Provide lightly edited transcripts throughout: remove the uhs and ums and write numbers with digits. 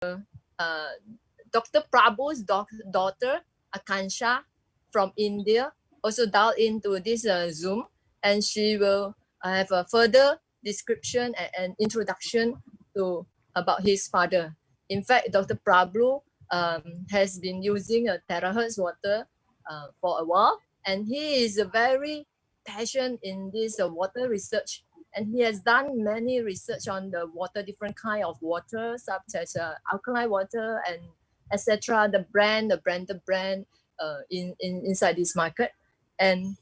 uh, Dr. Prabhu's daughter, Akansha from India, also dialed into this Zoom, and she will have a further description and introduction to about his father. In fact, Dr. Prabhu has been using a terahertz water for a while, and he is a very passionate in this water research, and he has done many research on the water, different kind of water, such as alkaline water and etc. The branded brand inside this market, and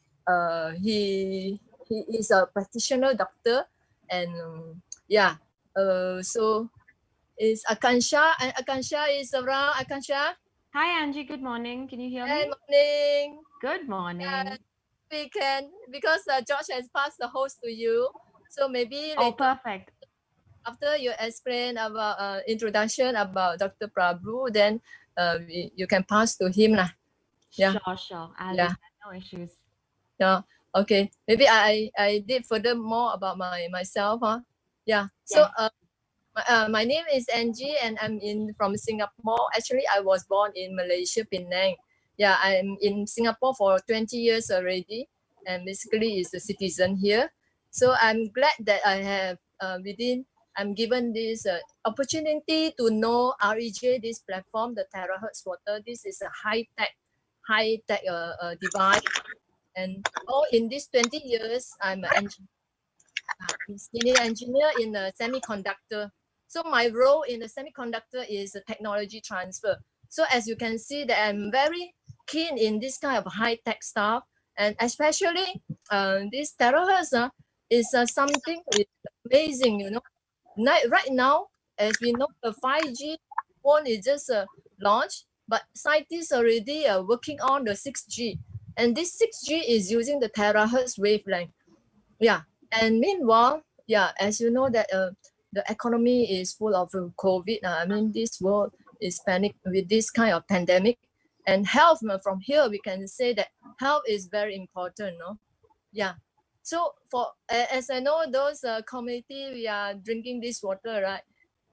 he is a practitioner doctor, and yeah. So is Akansha, and Akansha is around. Akansha, Hi, Angie. Good morning. Can you hear me? good morning. Good Yeah, morning. we can, because George has passed the host to you. So maybe Oh, later, perfect. after you explain about introduction about Dr. Prabhu, then you can pass to him lah. Yeah, Sure, sure. I'll do yeah, that. No issues. yeah. Okay. Maybe I did further more about myself, huh? Yeah. So Yes. my name is Angie, and I'm in from Singapore. Actually, I was born in Malaysia, Penang. Yeah, I'm in Singapore for 20 years already, and basically is a citizen here. So I'm glad that I have I'm given this opportunity to know REJ, this platform, the terahertz water. This is a high tech device, and in these 20 years, I'm an senior engineer in a semiconductor. So my role in the semiconductor is a technology transfer. So as you can see that I'm very keen in this kind of high tech stuff, and especially this terahertz is something is amazing. Right now, as we know, the 5G phone is just launched, but scientists already working on the 6G, and this 6G is using the terahertz wavelength. Yeah, and meanwhile, yeah, as you know that the economy is full of COVID. I mean, this world is panic with this kind of pandemic, and health. From here, we can say that health is very important. No, yeah. So for as I know, those community we are drinking this water, right?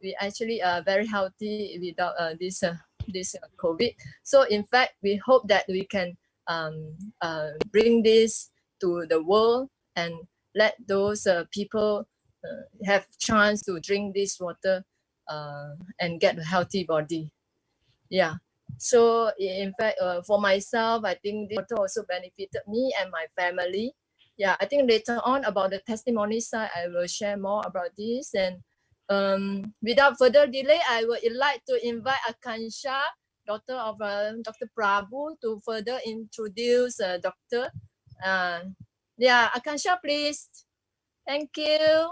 We actually are very healthy without this COVID. So in fact, we hope that we can bring this to the world and let those people have chance to drink this water and get a healthy body. Yeah. So in fact, for myself, I think this water also benefited me and my family. Yeah, I think later on about the testimony side, I will share more about this. And without further delay, I would like to invite Akansha, daughter of Dr. Prabhu, to further introduce Doctor. Uh, yeah, Akansha, please. Thank you.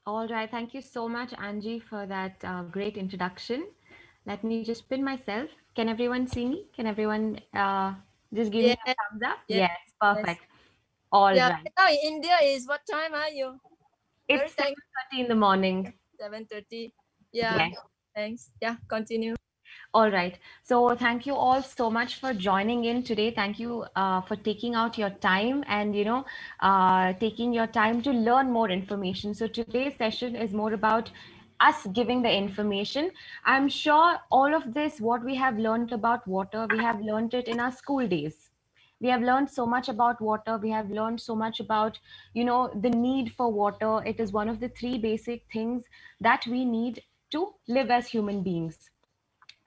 All right. Thank you so much, Angie, for that great introduction. Let me just pin myself. Can everyone see me? Can everyone just give me Yeah, a thumbs up? yes, Yes, yes. perfect. All Yeah, right. right now in India is what time are you? Very It's thanks. 7:30 in the morning. 7:30. Yeah, Yes. thanks. Yeah, continue. All right. So thank you all so much for joining in today. Thank you for taking out your time and taking your time to learn more information. So today's session is more about us giving the information. I'm sure all of this, what we have learned about water, we have learned it in our school days. We have learned so much about water. We have learned so much about, the need for water. It is one of the three basic things that we need to live as human beings.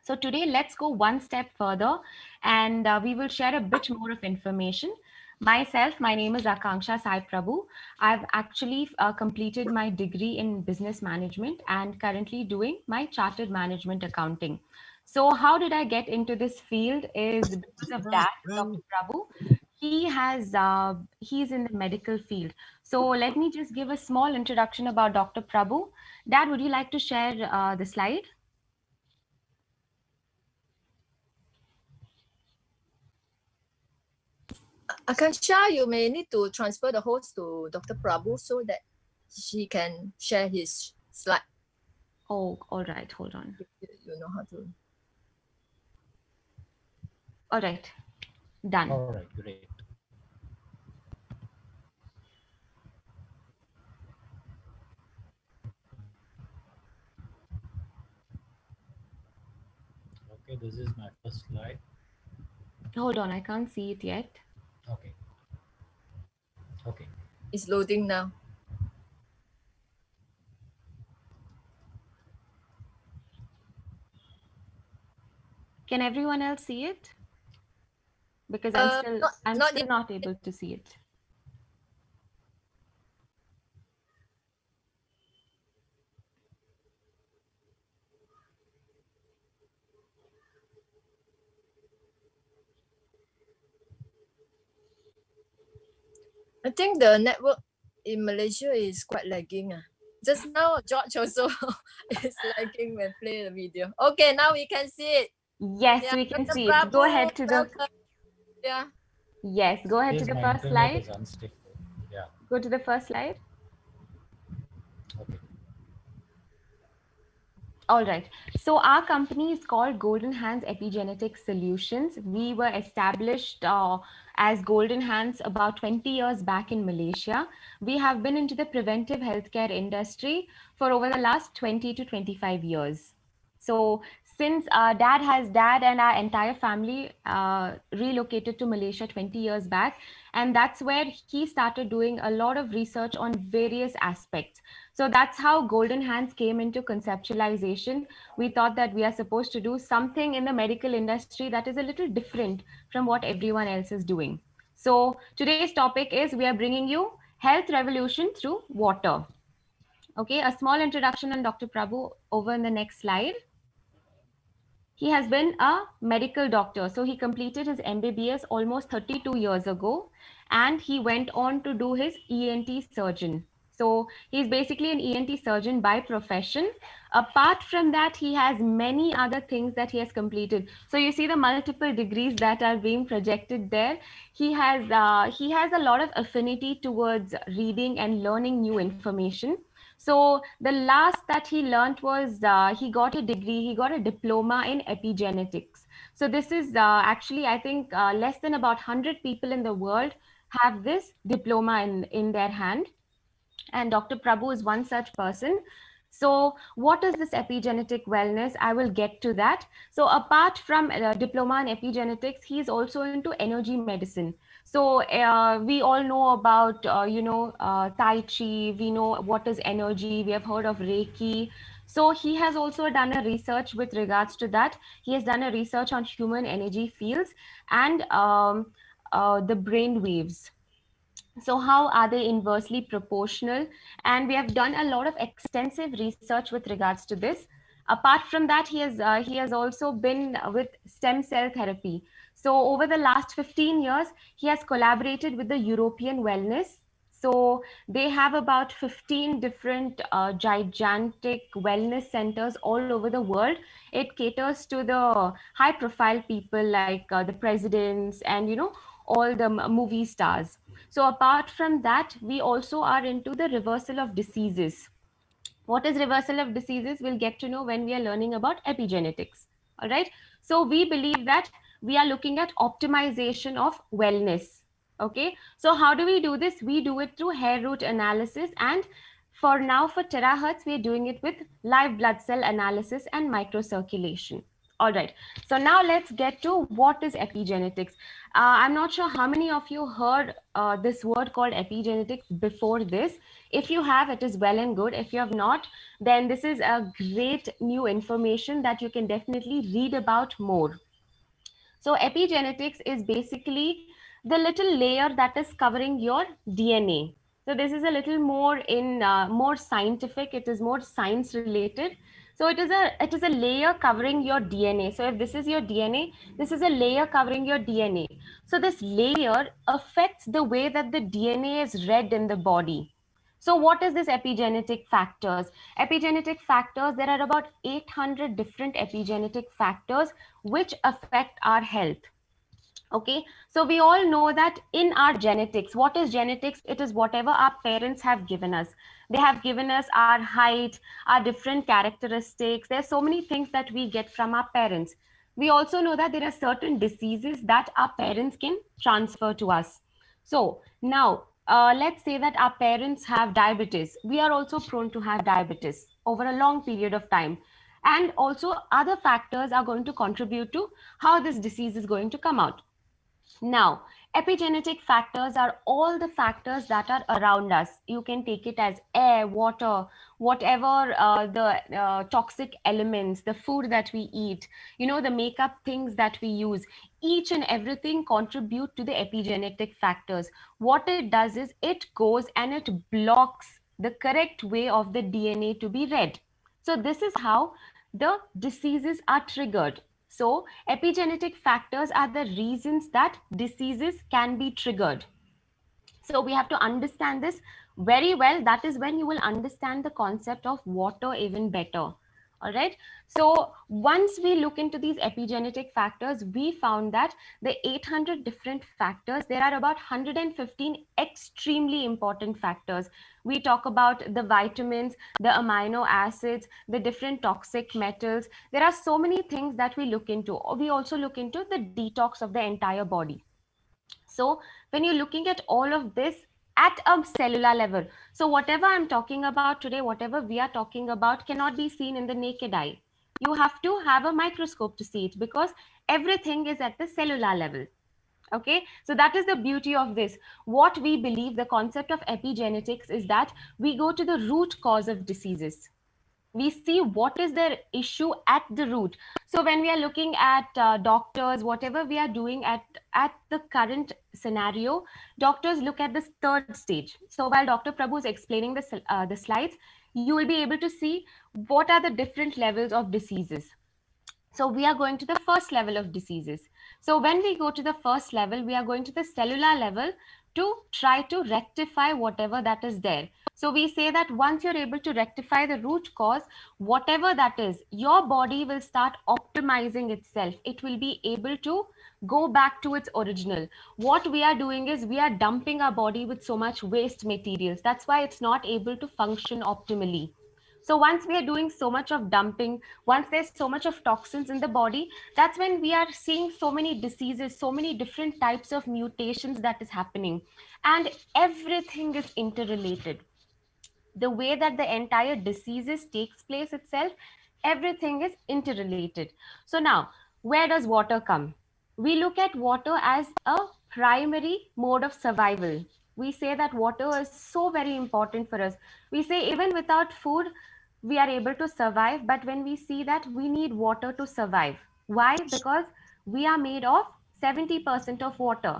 So today, let's go one step further and we will share a bit more of information. Myself, my name is Akanksha Sai Prabhu. I've actually completed my degree in business management and currently doing my chartered management accounting. So, how did I get into this field? Is because of Dad, Dr. Prabhu. He's in the medical field. So, let me just give a small introduction about Dr. Prabhu. Dad, would you like to share the slide? Akansha, you may need to transfer the host to Dr. Prabhu so that she can share his slide. Oh, all right. Hold on. You know how to. All right. Done. All right, great. Okay, this is my first slide. Hold on, I can't see it yet. Okay. Okay. It's loading now. Can everyone else see it? Because I'm Not still yet. not able to see it. I think the network in Malaysia is quite lagging. Just now, George also is lagging when play the video. Okay, now we can see it. Yes, Yeah, we can Dr. see it. Go Prabhu, ahead to the welcome. Yeah. yes, go ahead to Yes, the my first internet slide. is unstable. Yeah. Go to the first slide. Okay. All right. So our company is called Golden Hands Epigenetic Solutions. We were established as Golden Hands about 20 years back in Malaysia. We have been into the preventive healthcare industry for over the last 20 to 25 years. So since dad and our entire family relocated to Malaysia 20 years back, and that's where he started doing a lot of research on various aspects. So that's how Golden Hands came into conceptualization. We thought that we are supposed to do something in the medical industry that is a little different from what everyone else is doing. So today's topic is we are bringing you health revolution through water. Okay, a small introduction on Dr. Prabhu over in the next slide. He has been a medical doctor. So he completed his MBBS almost 32 years ago, and he went on to do his ENT surgeon. So he's basically an ENT surgeon by profession. Apart from that, he has many other things that he has completed. So you see the multiple degrees that are being projected there. He has a lot of affinity towards reading and learning new information. So the last that he learned was he got a degree, he got a diploma in epigenetics. So this is actually, I think, less than about 100 people in the world have this diploma in their hand. And Dr. Prabhu is one such person. So what is this epigenetic wellness? I will get to that. So apart from diploma in epigenetics, he is also into energy medicine. So we all know about Tai Chi. We know what is energy. We have heard of Reiki. So he has also done a research with regards to that. He has done a research on human energy fields and the brain waves. So how are they inversely proportional? And we have done a lot of extensive research with regards to this. Apart from that, he has also been with stem cell therapy. So over the last 15 years, he has collaborated with the European Wellness. So they have about 15 different gigantic wellness centers all over the world. It caters to the high profile people like the presidents and all the movie stars. So apart from that, we also are into the reversal of diseases. What is reversal of diseases? We'll get to know when we are learning about epigenetics. All right. So we believe that we are looking at optimization of wellness. Okay. So how do we do this? We do it through hair root analysis, and for now, for terahertz, we are doing it with live blood cell analysis and microcirculation. All right. So now let's get to what is epigenetics. I'm not sure how many of you heard this word called epigenetics before this. If you have, it is well and good. If you have not, then this is a great new information that you can definitely read about more. So epigenetics is basically the little layer that is covering your DNA. So this is a little more more scientific. It is more science related. So it is a layer covering your DNA. So if this is your DNA, this is a layer covering your DNA. So this layer affects the way that the DNA is read in the body. So what is this epigenetic factors? Epigenetic factors, there are about 800 different epigenetic factors which affect our health. Okay, so we all know that in our genetics, what is genetics? It is whatever our parents have given us. They have given us our height, our different characteristics. There's so many things that we get from our parents. We also know that there are certain diseases that our parents can transfer to us. So now let's say that our parents have diabetes. We are also prone to have diabetes over a long period of time. And also other factors are going to contribute to how this disease is going to come out. Now, epigenetic factors are all the factors that are around us. You can take it as air, water, whatever the toxic elements, the food that we eat, the makeup things that we use. Each and everything contribute to the epigenetic factors. What it does is it goes and it blocks the correct way of the DNA to be read. So this is how the diseases are triggered. So epigenetic factors are the reasons that diseases can be triggered. So we have to understand this very well. That is when you will understand the concept of water even better. All right. So once we look into these epigenetic factors, we found that the 800 different factors, there are about 115 extremely important factors. We talk about the vitamins, the amino acids, the different toxic metals. There are so many things that we look into. We also look into the detox of the entire body. So when you're looking at all of this at a cellular level, so whatever I'm talking about today, whatever we are talking about cannot be seen in the naked eye. You have to have a microscope to see it because everything is at the cellular level. Okay, so that is the beauty of this. What we believe, the concept of epigenetics is that we go to the root cause of diseases. We see what is their issue at the root. So when we are looking at doctors, whatever we are doing at the current scenario, doctors look at this third stage. So while Dr. Prabhu is explaining the slides, you will be able to see what are the different levels of diseases. So we are going to the first level of diseases. So when we go to the first level, we are going to the cellular level to try to rectify whatever that is there. So we say that once you're able to rectify the root cause, whatever that is, your body will start optimizing itself. It will be able to go back to its original. What we are doing is we are dumping our body with so much waste materials. That's why it's not able to function optimally. So once we are doing so much of dumping, once there's so much of toxins in the body, that's when we are seeing so many diseases, so many different types of mutations that is happening. And everything is interrelated. The way that the entire diseases takes place itself, everything is interrelated. So now, where does water come? We look at water as a primary mode of survival. We say that water is so very important for us. We say even without food, we are able to survive, but when we see that we need water to survive. Why? Because we are made of 70% of water.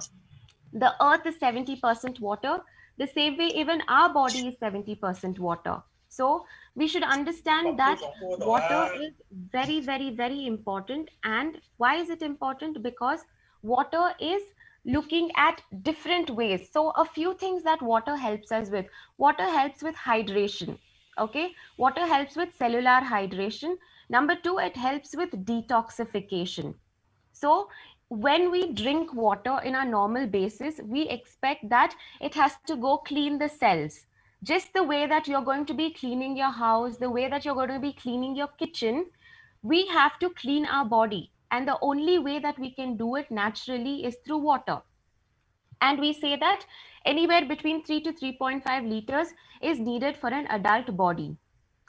The earth is 70% water. The same way, even our body is 70% water. So we should understand that water is very, very, very important. And why is it important? Because water is looking at different ways. So a few things that water helps us with. Water helps with hydration. Okay. Water helps with cellular hydration. Number two, it helps with detoxification. So when we drink water in a normal basis, we expect that it has to go clean the cells. Just the way that you're going to be cleaning your house, the way that you're going to be cleaning your kitchen, we have to clean our body. And the only way that we can do it naturally is through water. And we say that anywhere between 3 to 3.5 liters is needed for an adult body.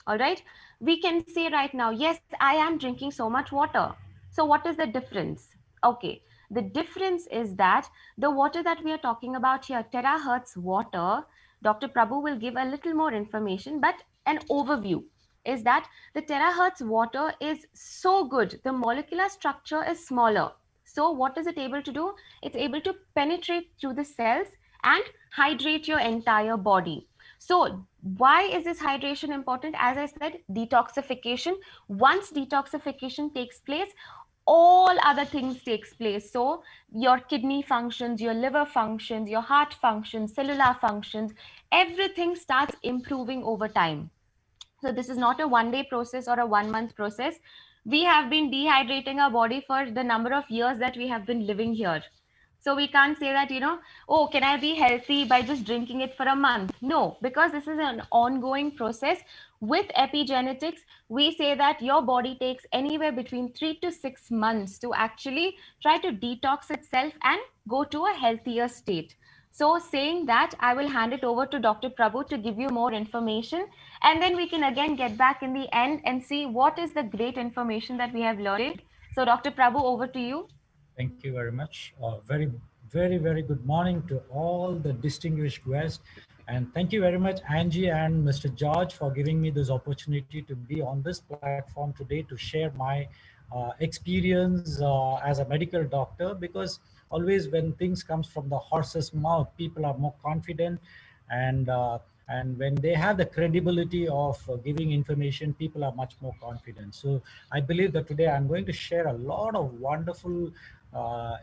All right. We can say right now, yes, I am drinking so much water. So what is the difference? Okay. The difference is that the water that we are talking about here, terahertz water, Dr. Prabhu will give a little more information, but an overview is that the terahertz water is so good. The molecular structure is smaller. So what is it able to do? It's able to penetrate through the cells and hydrate your entire body. So why is this hydration important? As I said, detoxification. Once detoxification takes place, all other things takes place. So your kidney functions, your liver functions, your heart functions, cellular functions, everything starts improving over time. So this is not a one-day process or a one-month process. We have been dehydrating our body for the number of years that we have been living here. So we can't say that, oh, can I be healthy by just drinking it for a month? No, because this is an ongoing process. With epigenetics, we say that your body takes anywhere between 3 to 6 months to actually try to detox itself and go to a healthier state. So saying that, I will hand it over to Dr. Prabhu to give you more information, and then we can again get back in the end and see what is the great information that we have learned. So Dr. Prabhu, over to you. Thank you very much. Very good morning to all the distinguished guests. And thank you very much, Angie and Mr. George, for giving me this opportunity to be on this platform today to share my experience as a medical doctor, because always when things comes from the horse's mouth, people are more confident, and when they have the credibility of giving information, people are much more confident. So I believe that today I'm going to share a lot of wonderful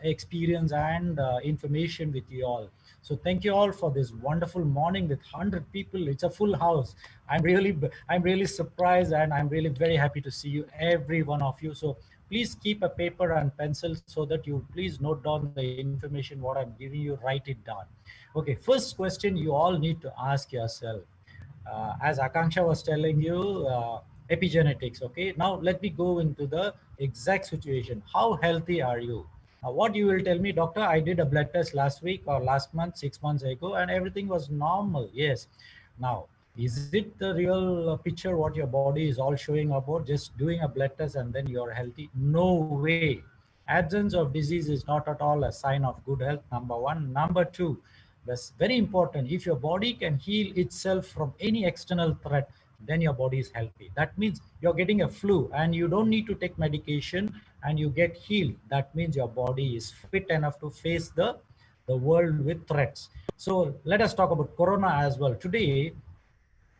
experience and information with you all. So thank you all for this wonderful morning with 100 people. It's a full house. I'm really surprised, and I'm really very happy to see you, every one of you. So please keep a paper and pencil so that you please note down the information what I'm giving you, write it down. Okay, first question you all need to ask yourself. As Akanksha was telling you, epigenetics. Okay, now let me go into the exact situation. How healthy are you? What you will tell me, doctor, I did a blood test last week or last month, 6 months ago, and everything was normal. Yes. Now, is it the real picture what your body is all showing about, just doing a blood test and then you're healthy? No way. Absence of disease is not at all a sign of good health, number one. Number two, that's very important. If your body can heal itself from any external threat, then your body is healthy. That means you're getting a flu and you don't need to take medication and you get healed. That means your body is fit enough to face the world with threats. So let us talk about Corona as well. Today,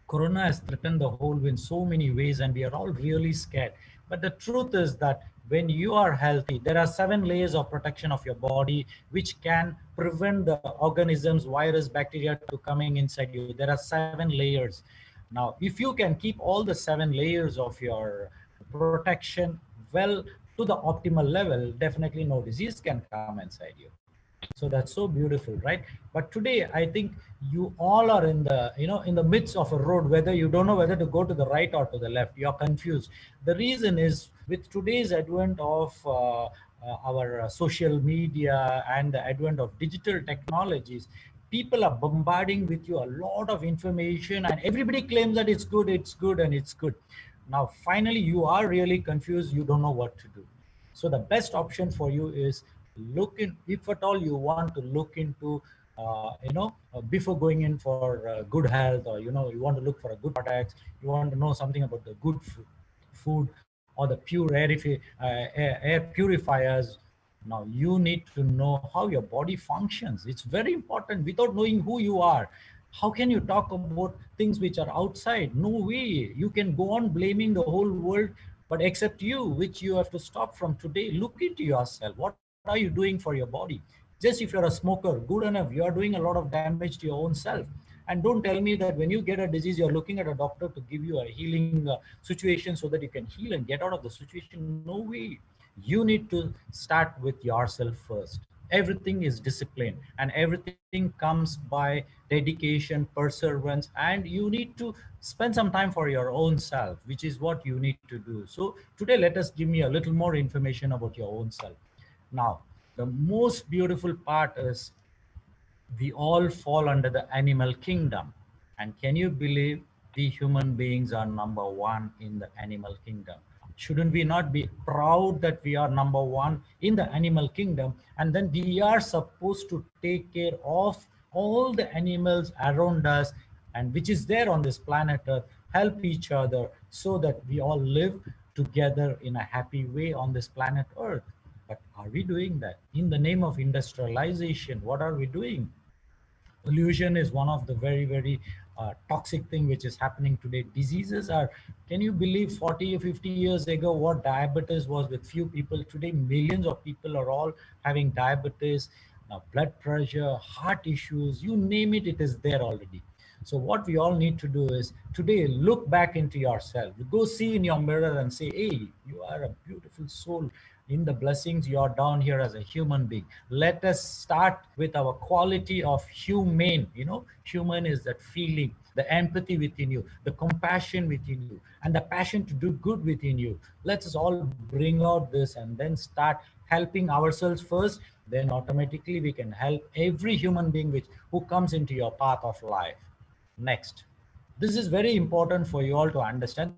Corona has threatened the whole in so many ways, and we are all really scared. But the truth is that when you are healthy, there are 7 layers of protection of your body, which can prevent the organisms, virus, bacteria to coming inside you. There are 7 layers. Now, if you can keep all the 7 layers of your protection well to the optimal level, definitely no disease can come inside you. So that's so beautiful, right? But today I think you all are in the in the midst of a road, whether you don't know whether to go to the right or to the left. You're confused. The reason is, with today's advent of our social media and the advent of digital technologies, people are bombarding with you a lot of information, and everybody claims that it's good, it's good, and it's good. Now finally you are really confused, you don't know what to do. So the best option for you is look in, if at all you want to look into before going in for good health, or you want to look for a good products, you want to know something about the good food or the pure air purifiers. Now you need to know how your body functions. It's very important. Without knowing who you are, how can you talk about things which are outside? No way. You can go on blaming the whole world, but except you, which you have to stop from today. Look into yourself. What are you doing for your body? Just if you're a smoker, good enough, you are doing a lot of damage to your own self. And don't tell me that when you get a disease, you're looking at a doctor to give you a healing situation so that you can heal and get out of the situation. No way. You need to start with yourself first. Everything is discipline, and everything comes by dedication, perseverance, and you need to spend some time for your own self, which is what you need to do. So today, let us give me a little more information about your own self. Now, the most beautiful part is we all fall under the animal kingdom. And can you believe we human beings are number one in the animal kingdom? Shouldn't we not be proud that we are number one in the animal kingdom? And then we are supposed to take care of all the animals around us, and which is there on this planet Earth, help each other so that we all live together in a happy way on this planet Earth. But are we doing that? In the name of industrialization, what are we doing? Pollution is one of the very toxic thing which is happening today. Diseases are, can you believe 40 or 50 years ago what diabetes was with few people? Today millions of people are all having diabetes, now blood pressure, heart issues, you name it, it is there already. So what we all need to do is today look back into yourself, go see in your mirror and say, hey, you are a beautiful soul. In the blessings, you are down here as a human being. Let us start with our quality of humane. Human is that feeling. the empathy within you, the compassion within you, and the passion to do good within you. Let us all bring out this and then start helping ourselves first. Then automatically we can help every human being who comes into your path of life. Next. This is very important for you all to understand.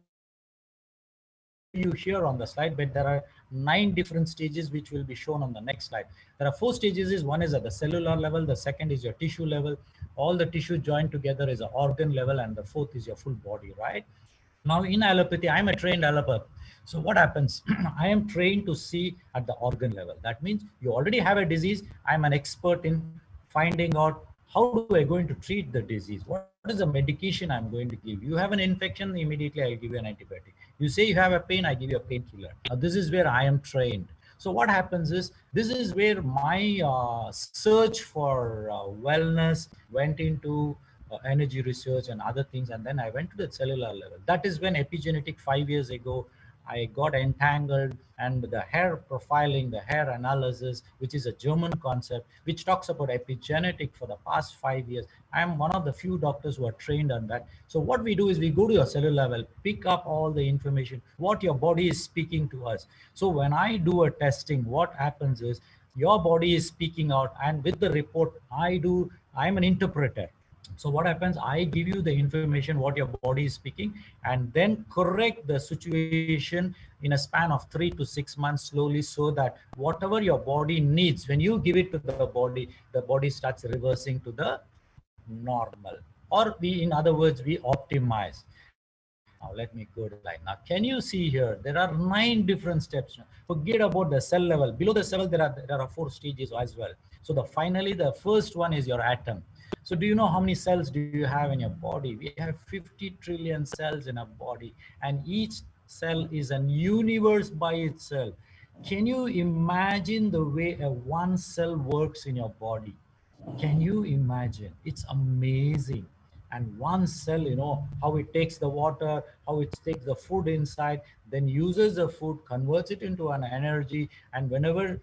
You here on the slide, but there are 9 different stages which will be shown on the next slide. There are 4 stages. One is at the cellular level, the second is your tissue level, all the tissue joined together is an organ level, and the fourth is your full body, right? Now in allopathy, I'm a trained allopath. So what happens? I am trained to see at the organ level. That means you already have a disease. I'm an expert in finding out how do I going to treat the disease? What is the medication I'm going to give? You have an infection, immediately I'll give you an antibiotic. You say you have a pain, I give you a painkiller. Now this is where I am trained. So what happens is, this is where my search for wellness went into energy research and other things, and then I went to the cellular level. That is when epigenetic 5 years ago I got entangled, and the hair profiling, the hair analysis, which is a German concept which talks about epigenetic for the past 5 years. I am one of the few doctors who are trained on that. So what we do is we go to your cellular level, pick up all the information, what your body is speaking to us. So when I do a testing, what happens is your body is speaking out, and with the report I'm an interpreter. So what happens, I give you the information what your body is speaking, and then correct the situation in a span of 3 to 6 months slowly, so that whatever your body needs, when you give it to the body starts reversing to the normal, or in other words, we optimize. Now let me go to the slide. Now can you see here, there are 9 different steps. Forget about the cell level. Below the cell there are 4 stages as well. So finally the first one is your atom. So do you know how many cells do you have in your body? We have 50 trillion cells in our body, and each cell is a universe by itself. Can you imagine the way a one cell works in your body? Can you imagine? It's amazing. And one cell, how it takes the water, how it takes the food inside, then uses the food, converts it into an energy, and whenever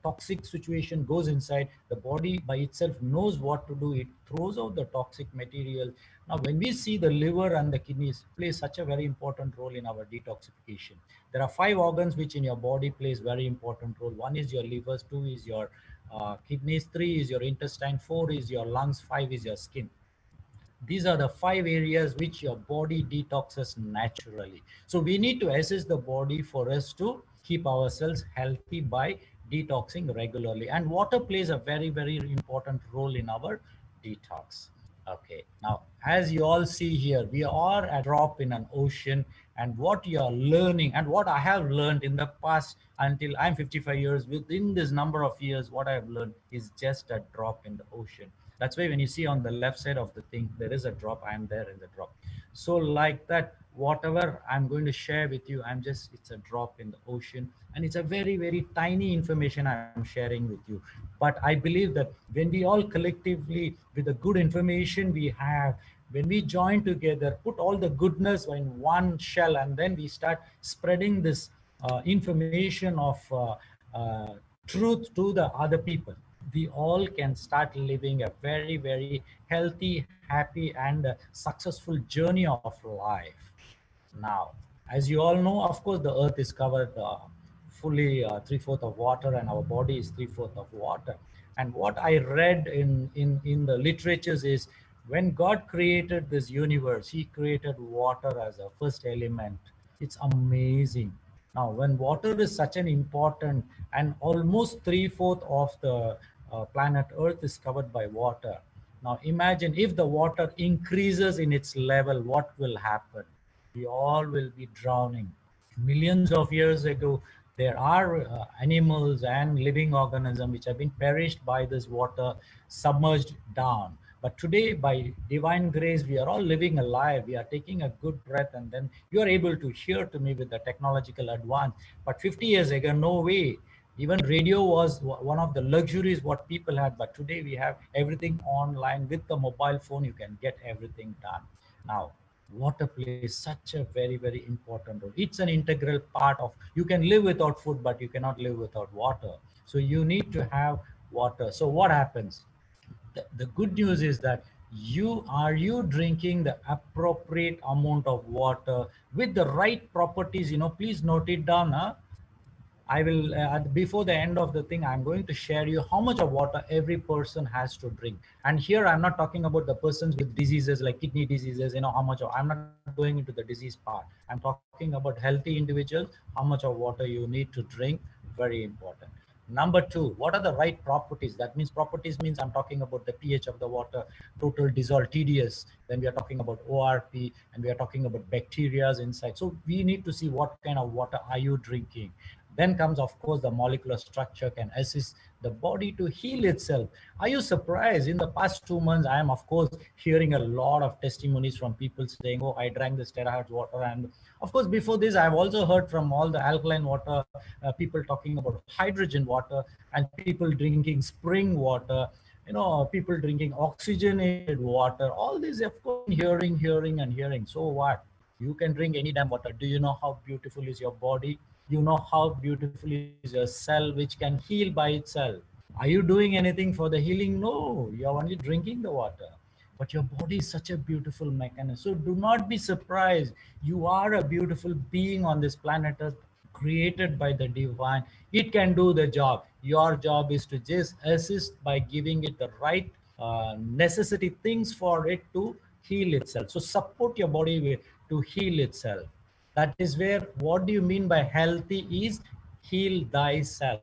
toxic situation goes inside, the body by itself knows what to do. It throws out the toxic material. Now when we see the liver and the kidneys play such a very important role in our detoxification. There are 5 organs which in your body plays very important role. 1 is your liver, 2 is your kidneys, 3 is your intestine, 4 is your lungs, 5 is your skin. These are the 5 areas which your body detoxes naturally. So we need to assess the body for us to keep ourselves healthy by detoxing regularly. And water plays a very, very important role in our detox. Okay, now as you all see here, we are a drop in an ocean, and what you are learning and what I have learned in the past until I'm 55 years, within this number of years, what I have learned is just a drop in the ocean. That's why when you see on the left side of the thing, there is a drop, I'm there in the drop. So like that, whatever I'm going to share with you, it's a drop in the ocean, and it's a very, very tiny information I'm sharing with you. But I believe that when we all collectively, with the good information we have, when we join together, put all the goodness in one shell, and then we start spreading this information of truth to the other people, we all can start living a very, very healthy, happy, and successful journey of life. Now, as you all know, of course, the earth is covered fully 3/4 of water, and our body is 3/4 of water. And what I read in the literatures is, when God created this universe, he created water as a first element. It's amazing. Now, when water is such an important, and almost 3/4 of the planet Earth is covered by water. Now, imagine if the water increases in its level, what will happen? We all will be drowning. Millions of years ago, there are animals and living organisms which have been perished by this water, submerged down. But today, by divine grace, we are all living alive. We are taking a good breath, and then you are able to hear to me with the technological advance. But 50 years ago, no way. Even radio was one of the luxuries what people had. But today we have everything online. With the mobile phone, you can get everything done. Now, water plays such a very, very important role. It's an integral part of, you can live without food, but you cannot live without water. So you need to have water. So what happens? The good news is that Are you drinking the appropriate amount of water with the right properties? Please note it down. I will, before the end of the thing, I'm going to share you how much of water every person has to drink. And here I'm not talking about the persons with diseases like kidney diseases, how much I'm not going into the disease part. I'm talking about healthy individuals, how much of water you need to drink, very important. Number two, what are the right properties? That means properties means I'm talking about the pH of the water, total dissolved TDS. Then we are talking about ORP, and we are talking about bacterias inside. So we need to see what kind of water are you drinking. Then comes, of course, the molecular structure can assist the body to heal itself. Are you surprised? In the past 2 months, I am, of course, hearing a lot of testimonies from people saying, oh, I drank this terahertz water. And of course, before this, I've also heard from all the alkaline water, people talking about hydrogen water, and people drinking spring water, people drinking oxygenated water. All this, of course, hearing. So what? You can drink any damn water. Do you know how beautiful is your body? You know how beautiful is your cell, which can heal by itself. Are you doing anything for the healing? No, you're only drinking the water. But your body is such a beautiful mechanism. So do not be surprised. You are a beautiful being on this planet Earth, created by the divine. It can do the job. Your job is to just assist by giving it the right necessity things for it to heal itself. So support your body to heal itself. That is where, what do you mean by healthy is heal thyself.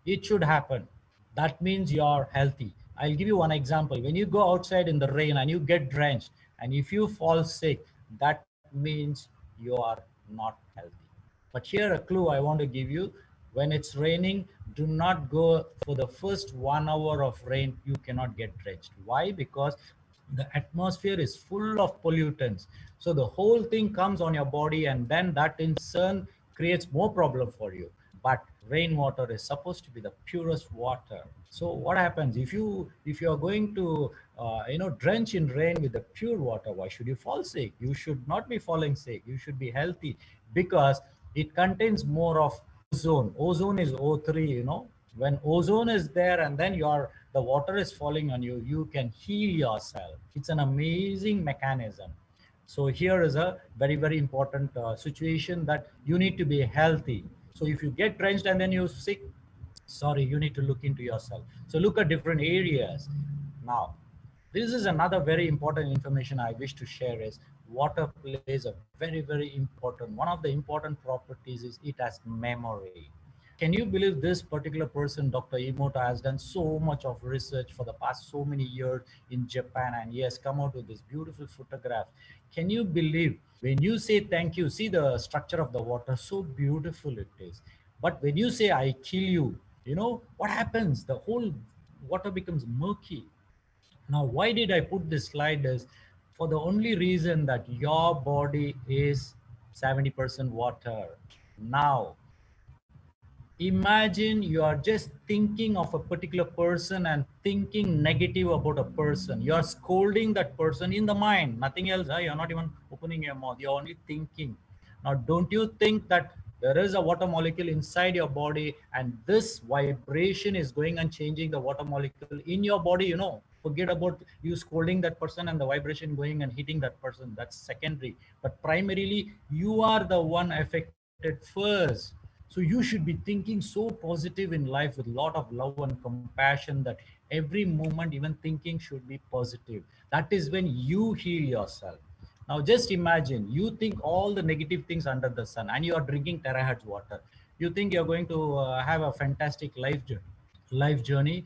It should happen. That means you're healthy. I'll give you one example. When you go outside in the rain and you get drenched, and if you fall sick, that means you are not healthy. But here a clue I want to give you. When it's raining, do not go for the first 1 hour of rain. You cannot get drenched. Why? Because the atmosphere is full of pollutants. So the whole thing comes on your body, and then that in turn creates more problem for you. But rainwater is supposed to be the purest water. So what happens if you are going to drench in rain with the pure water? Why should you fall sick? You should not be falling sick. You should be healthy, because it contains more of ozone. Ozone is O3. When ozone is there, and then the water is falling on you, you can heal yourself. It's an amazing mechanism. So here is a very, very important situation, that you need to be healthy. So if you get drenched and then you're sick, sorry, you need to look into yourself. So look at different areas. Now, this is another very important information I wish to share is water plays a very, very important, one of the important properties is it has memory. Can you believe this particular person, Dr. Emoto, has done so much of research for the past so many years in Japan, and he has come out with this beautiful photograph. Can you believe when you say thank you, see the structure of the water, so beautiful it is. But when you say I kill you, what happens? The whole water becomes murky. Now, why did I put this slide is for the only reason that your body is 70% water. Now, imagine you are just thinking of a particular person and thinking negative about a person. You are scolding that person in the mind, nothing else. You're not even opening your mouth. You're only thinking. Now, don't you think that there is a water molecule inside your body, and this vibration is going and changing the water molecule in your body? Forget about you scolding that person and the vibration going and hitting that person. That's secondary. But primarily, you are the one affected first. So you should be thinking so positive in life with a lot of love and compassion, that every moment, even thinking, should be positive. That is when you heal yourself. Now just imagine, you think all the negative things under the sun, and you are drinking terahertz water. You think you're going to have a fantastic life journey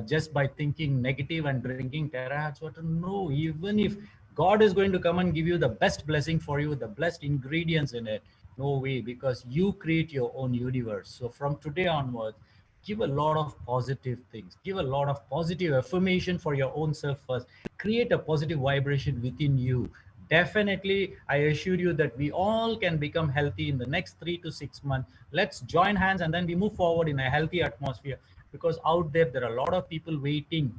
just by thinking negative and drinking terahertz water? No, even if God is going to come and give you the best blessing for you, the best ingredients in it, no way, because you create your own universe. So from today onwards, give a lot of positive things, give a lot of positive affirmation for your own self first, create a positive vibration within you. Definitely, I assure you that we all can become healthy in the next 3 to 6 months. Let's join hands and then we move forward in a healthy atmosphere, because out there are a lot of people waiting,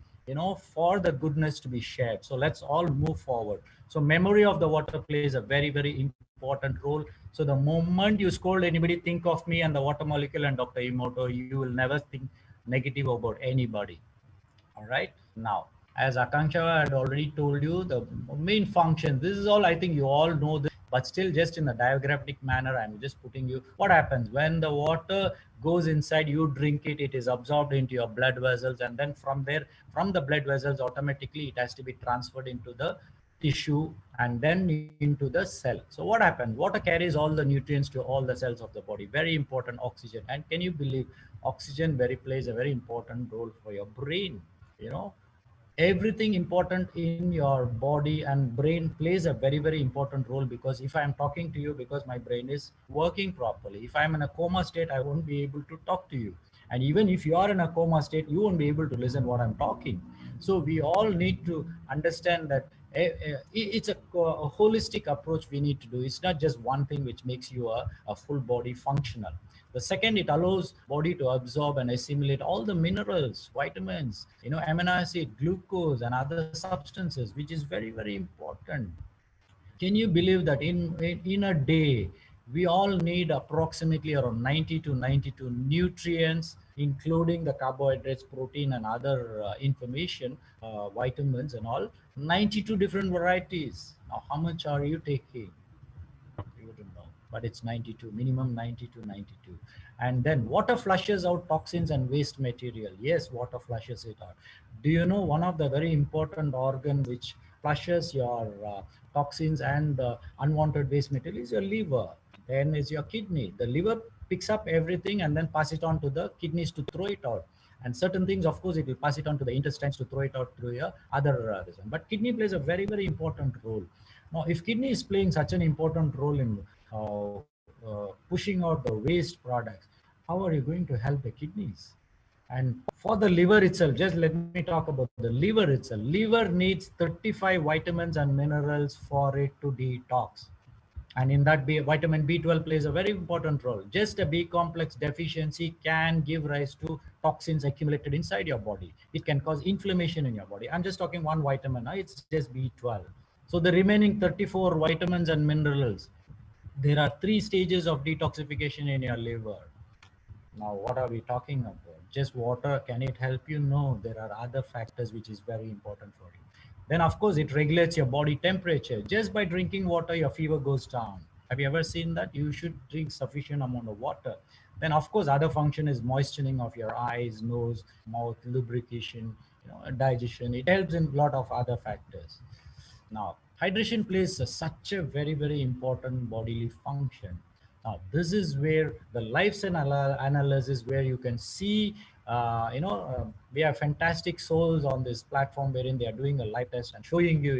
for the goodness to be shared. So let's all move forward. So memory of the water plays a very, very important role. So the moment you scold anybody, think of me and the water molecule and Dr. Emoto. You will never think negative about anybody. All right. Now, As Akanksha had already told you, the main function, this is all, I think you all know this, but still just in a diagrammatic manner, I'm just putting you, what happens when the water goes inside, you drink it, it is absorbed into your blood vessels, and then from there, from the blood vessels, automatically it has to be transferred into the tissue and then into the cell. So what happens? Water carries all the nutrients to all the cells of the body. Very important, oxygen. And can you believe oxygen plays a very important role for your brain? You know, everything important in your body and brain plays a very important role, because if I am talking to you, because my brain is working properly, if I'm in a coma state, I won't be able to talk to you, and even if you are in a coma state, you won't be able to listen what I'm talking. So we all need to understand that it's a holistic approach we need to do. It's not just one thing which makes you a full body functional. The second, it allows body to absorb and assimilate all the minerals, vitamins, amino acid, glucose, and other substances, which is very important. Can you believe that in a day, we all need approximately around 90 to 92 nutrients, including the carbohydrates, protein, and other information, vitamins and all, 92 different varieties. Now, how much are you taking? You wouldn't know, but it's 92, minimum 90 to 92. And then water flushes out toxins and waste material. Yes, water flushes it out. Do you know one of the very important organ which flushes your toxins and unwanted waste material is your liver? Then is your kidney. The liver picks up everything and then pass it on to the kidneys to throw it out. And certain things, of course, it will pass it on to the intestines to throw it out through your other reason. But kidney plays a very important role. Now, if kidney is playing such an important role in pushing out the waste products, how are you going to help the kidneys? And for the liver itself, just let me talk about the liver itself. Liver needs 35 vitamins and minerals for it to detox. And in that, vitamin B12 plays a very important role. Just a B complex deficiency can give rise to toxins accumulated inside your body. It can cause inflammation in your body. I'm just talking one vitamin, it's just B12. So the remaining 34 vitamins and minerals, there are 3 stages of detoxification in your liver. Now, what are we talking about? Just water, can it help you? No, there are other factors which is very important for you. Then, of course, it regulates your body temperature. Just by drinking water, your fever goes down. Have you ever seen that? You should drink sufficient amount of water. Then, of course, other function is moistening of your eyes, nose, mouth, lubrication, digestion. It helps in a lot of other factors. Now, hydration plays such a very important bodily function. Now, this is where the lifestyle analysis, where you can see, we have fantastic souls on this platform wherein they are doing a live test and showing you,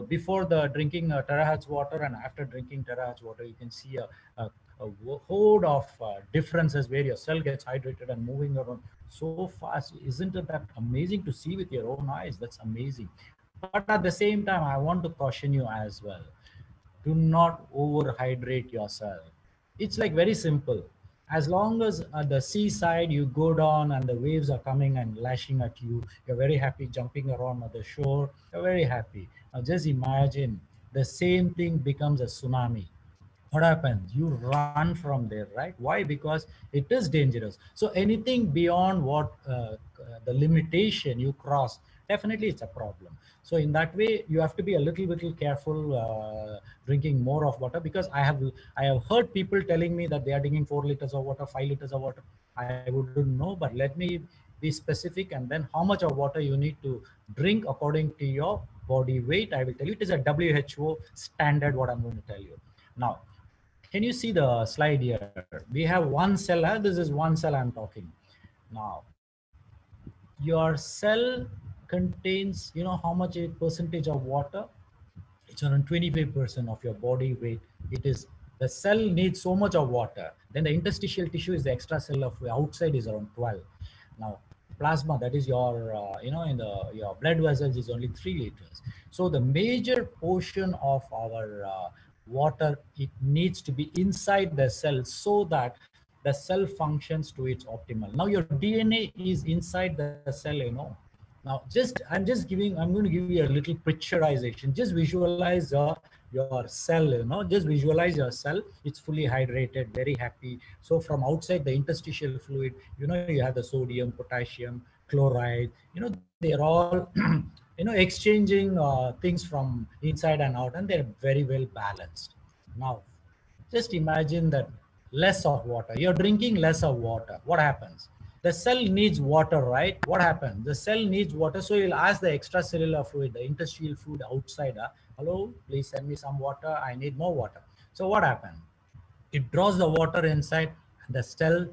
before the drinking terahertz water and after drinking terahertz water, you can see a horde of differences where your cell gets hydrated and moving around so fast. Isn't it that amazing to see with your own eyes? That's amazing. But at the same time, I want to caution you as well. Do not overhydrate yourself. It's like very simple. As long as at the seaside you go down and the waves are coming and lashing at you, you're very happy jumping around at the shore, you're very happy. Now just imagine the same thing becomes a tsunami. What happens? You run from there, right? Why? Because it is dangerous. So anything beyond what the limitation you cross, definitely it's a problem. So in that way, you have to be a little careful drinking more of water, because I have heard people telling me that they are drinking 4 liters of water, 5 liters of water. I wouldn't know, but let me be specific, and then how much of water you need to drink according to your body weight. I will tell you. It is a WHO standard what I'm going to tell you. Now, can you see the slide here? We have one cell. This is one cell I'm talking. Now, your cell contains, how much a percentage of water? It's around 25% of your body weight. It is, the cell needs so much of water. Then the interstitial tissue is the extracellular fluid. Outside is around 12. Now, plasma, that is your, your blood vessels, is only 3 liters. So the major portion of our water, it needs to be inside the cell so that the cell functions to its optimal. Now your DNA is inside the cell, Now I'm going to give you a little picturization. Just visualize your cell, just visualize your cell. It's fully hydrated, very happy. So from outside the interstitial fluid, you have the sodium, potassium, chloride, they're all, exchanging things from inside and out, and they're very well balanced. Now, just imagine that less of water. You're drinking less of water. What happens? The cell needs water, right? What happens? The cell needs water. So you'll ask the extracellular fluid, the interstitial fluid outside, hello, please send me some water. I need more water. So what happens? It draws the water inside, and the cell,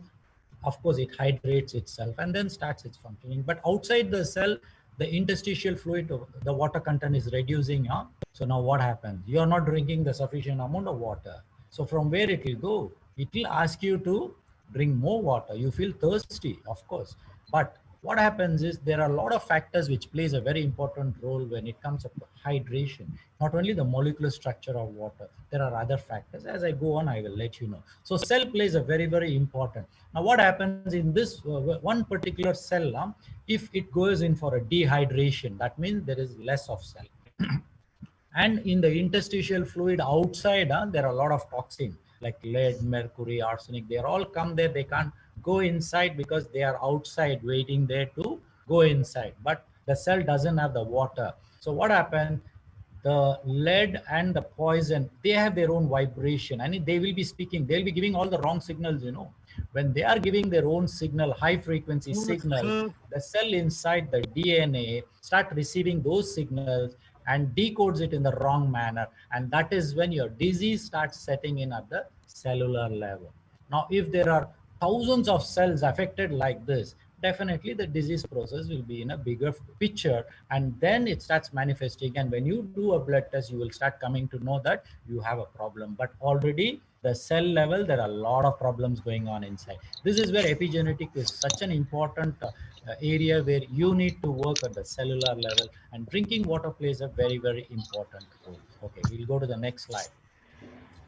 of course, it hydrates itself and then starts its functioning. But outside the cell, the interstitial fluid, the water content is reducing. So now what happens? You're not drinking the sufficient amount of water. So from where it will go? It will ask you to drink more water. You feel thirsty, of course. But what happens is there are a lot of factors which plays a very important role when it comes up to hydration. Not only the molecular structure of water, there are other factors. As I go on, I will let you know. So cell plays a very, very important. Now what happens in this one particular cell, if it goes in for a dehydration, that means there is less of cell. And in the interstitial fluid outside, there are a lot of toxins like lead, mercury, arsenic. They all come there. They can't go inside because they are outside waiting there to go inside. But the cell doesn't have the water. So what happens? The lead and the poison, they have their own vibration, and they will be speaking. They'll be giving all the wrong signals, When they are giving their own signal, high frequency signal, the cell inside the DNA start receiving those signals and decodes it in the wrong manner. And that is when your disease starts setting in at the cellular level. Now, if there are thousands of cells affected like this, definitely the disease process will be in a bigger picture, and then it starts manifesting. And when you do a blood test, you will start coming to know that you have a problem. But already the cell level, there are a lot of problems going on inside. This is where epigenetic is such an important area where you need to work at the cellular level, and drinking water plays a very, very important role. Okay, we'll go to the next slide.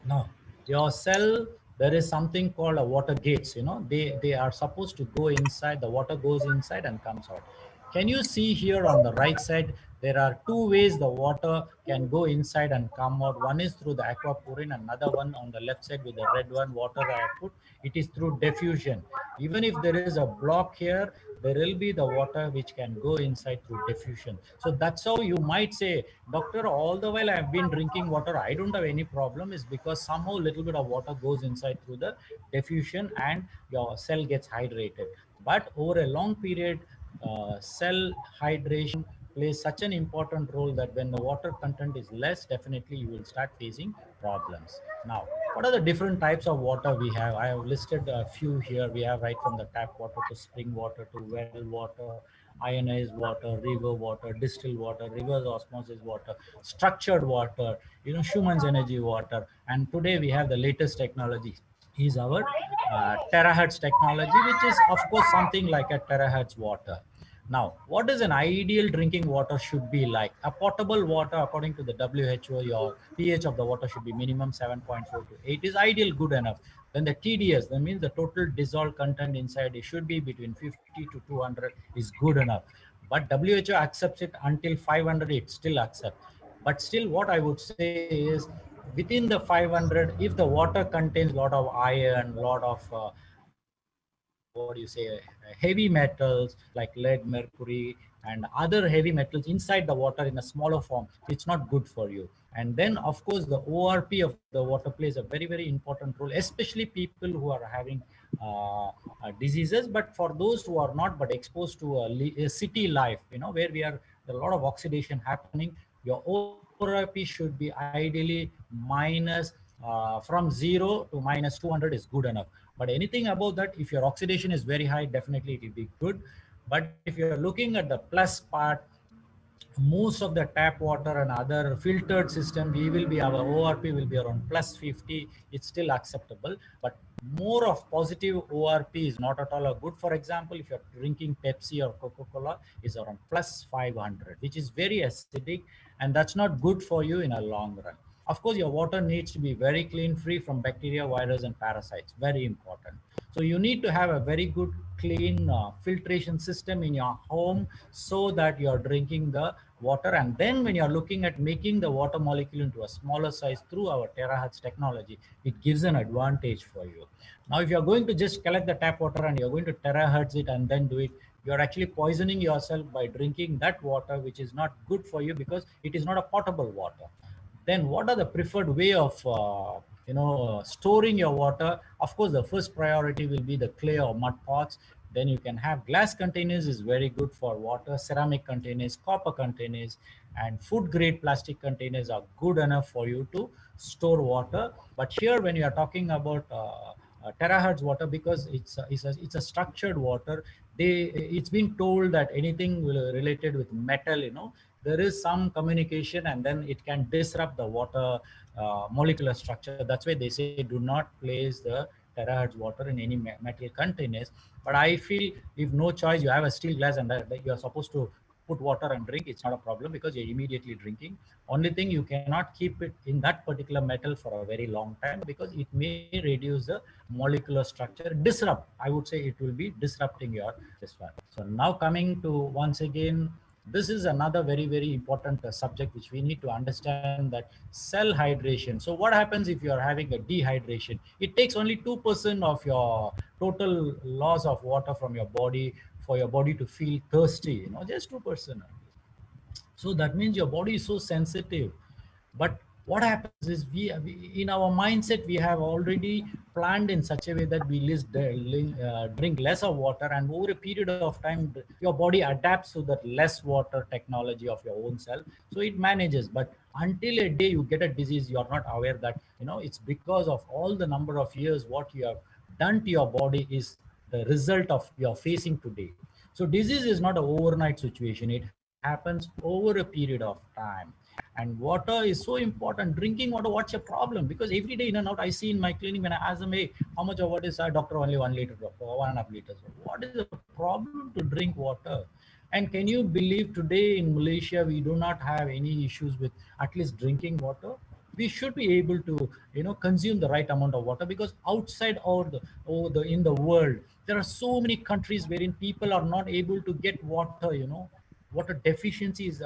Now, your cell, there is something called a water gates, they are supposed to go inside, the water goes inside and comes out. Can you see here on the right side, there are two ways the water can go inside and come out. One is through the aquaporin, another one on the left side with the red one, water I have put, it is through diffusion. Even if there is a block here, there will be the water which can go inside through diffusion. So that's how you might say, doctor, all the while I've been drinking water, I don't have any problem, is because somehow little bit of water goes inside through the diffusion and your cell gets hydrated. But over a long period, cell hydration plays such an important role that when the water content is less, definitely you will start facing problems. Now, what are the different types of water we have? I have listed a few here. We have right from the tap water to spring water to well water, ionized water, river water, distilled water, reverse osmosis water, structured water, Schumann's energy water. And today we have the latest technology is our terahertz technology, which is of course something like a terahertz water. Now, what is an ideal drinking water should be like? A potable water, according to the WHO, your pH of the water should be minimum 7.4 to 8 is ideal, good enough. Then the TDS, that means the total dissolved content inside, it should be between 50 to 200 is good enough. But WHO accepts it until 500, it still accepts. But still what I would say is within the 500, if the water contains a lot of iron, lot of what do you say, heavy metals like lead, mercury, and other heavy metals inside the water in a smaller form, it's not good for you. And then of course the ORP of the water plays a very, very important role, especially people who are having diseases. But for those who are not but exposed to a city life, where there a lot of oxidation happening, your ORP should be ideally minus from 0 to minus 200 is good enough. But anything above that, if your oxidation is very high, definitely it will be good. But if you're looking at the plus part, most of the tap water and other filtered system, we will be, our ORP will be around plus 50. It's still acceptable, but more of positive ORP is not at all a good. For example, if you're drinking Pepsi or Coca-Cola, is around plus 500, which is very acidic, and that's not good for you in a long run. Of course, your water needs to be very clean, free from bacteria, virus, and parasites. Very important. So you need to have a very good clean filtration system in your home so that you're drinking the water. And then when you're looking at making the water molecule into a smaller size through our terahertz technology, it gives an advantage for you. Now, if you're going to just collect the tap water and you're going to terahertz it and then do it, you're actually poisoning yourself by drinking that water, which is not good for you because it is not a potable water. Then what are the preferred way of storing your water? Of course, the first priority will be the clay or mud pots. Then you can have glass containers is very good for water, ceramic containers, copper containers, and food grade plastic containers are good enough for you to store water. But here when you are talking about terahertz water, because it's a structured water, it's been told that anything related with metal, there is some communication and then it can disrupt the water molecular structure. That's why they say do not place the terahertz water in any metal containers. But I feel if no choice, you have a steel glass and that you are supposed to put water and drink, it's not a problem because you're immediately drinking. Only thing, you cannot keep it in that particular metal for a very long time because it may reduce the molecular structure, disrupt. I would say it will be disrupting your this one. So now coming to once again, this is another very, very important subject which we need to understand, that cell hydration. So what happens if you are having a dehydration? It takes only 2% of your total loss of water from your body for your body to feel thirsty, just 2%. So that means your body is so sensitive. But what happens is we in our mindset, we have already planned in such a way that we drink less of water, and over a period of time, your body adapts to that less water technology of your own cell. So it manages. But until a day you get a disease, you are not aware that, it's because of all the number of years what you have done to your body is the result of you're facing today. So disease is not an overnight situation. It happens over a period of time. And water is so important. Drinking water, what's your problem? Because every day in and out, I see in my clinic, when I ask them, hey, how much of water is that? Doctor, only 1 liter, doctor, 1.5 liters. What is the problem to drink water? And can you believe today in Malaysia, we do not have any issues with at least drinking water? We should be able to, consume the right amount of water, because outside in the world, there are so many countries wherein people are not able to get water, water deficiency is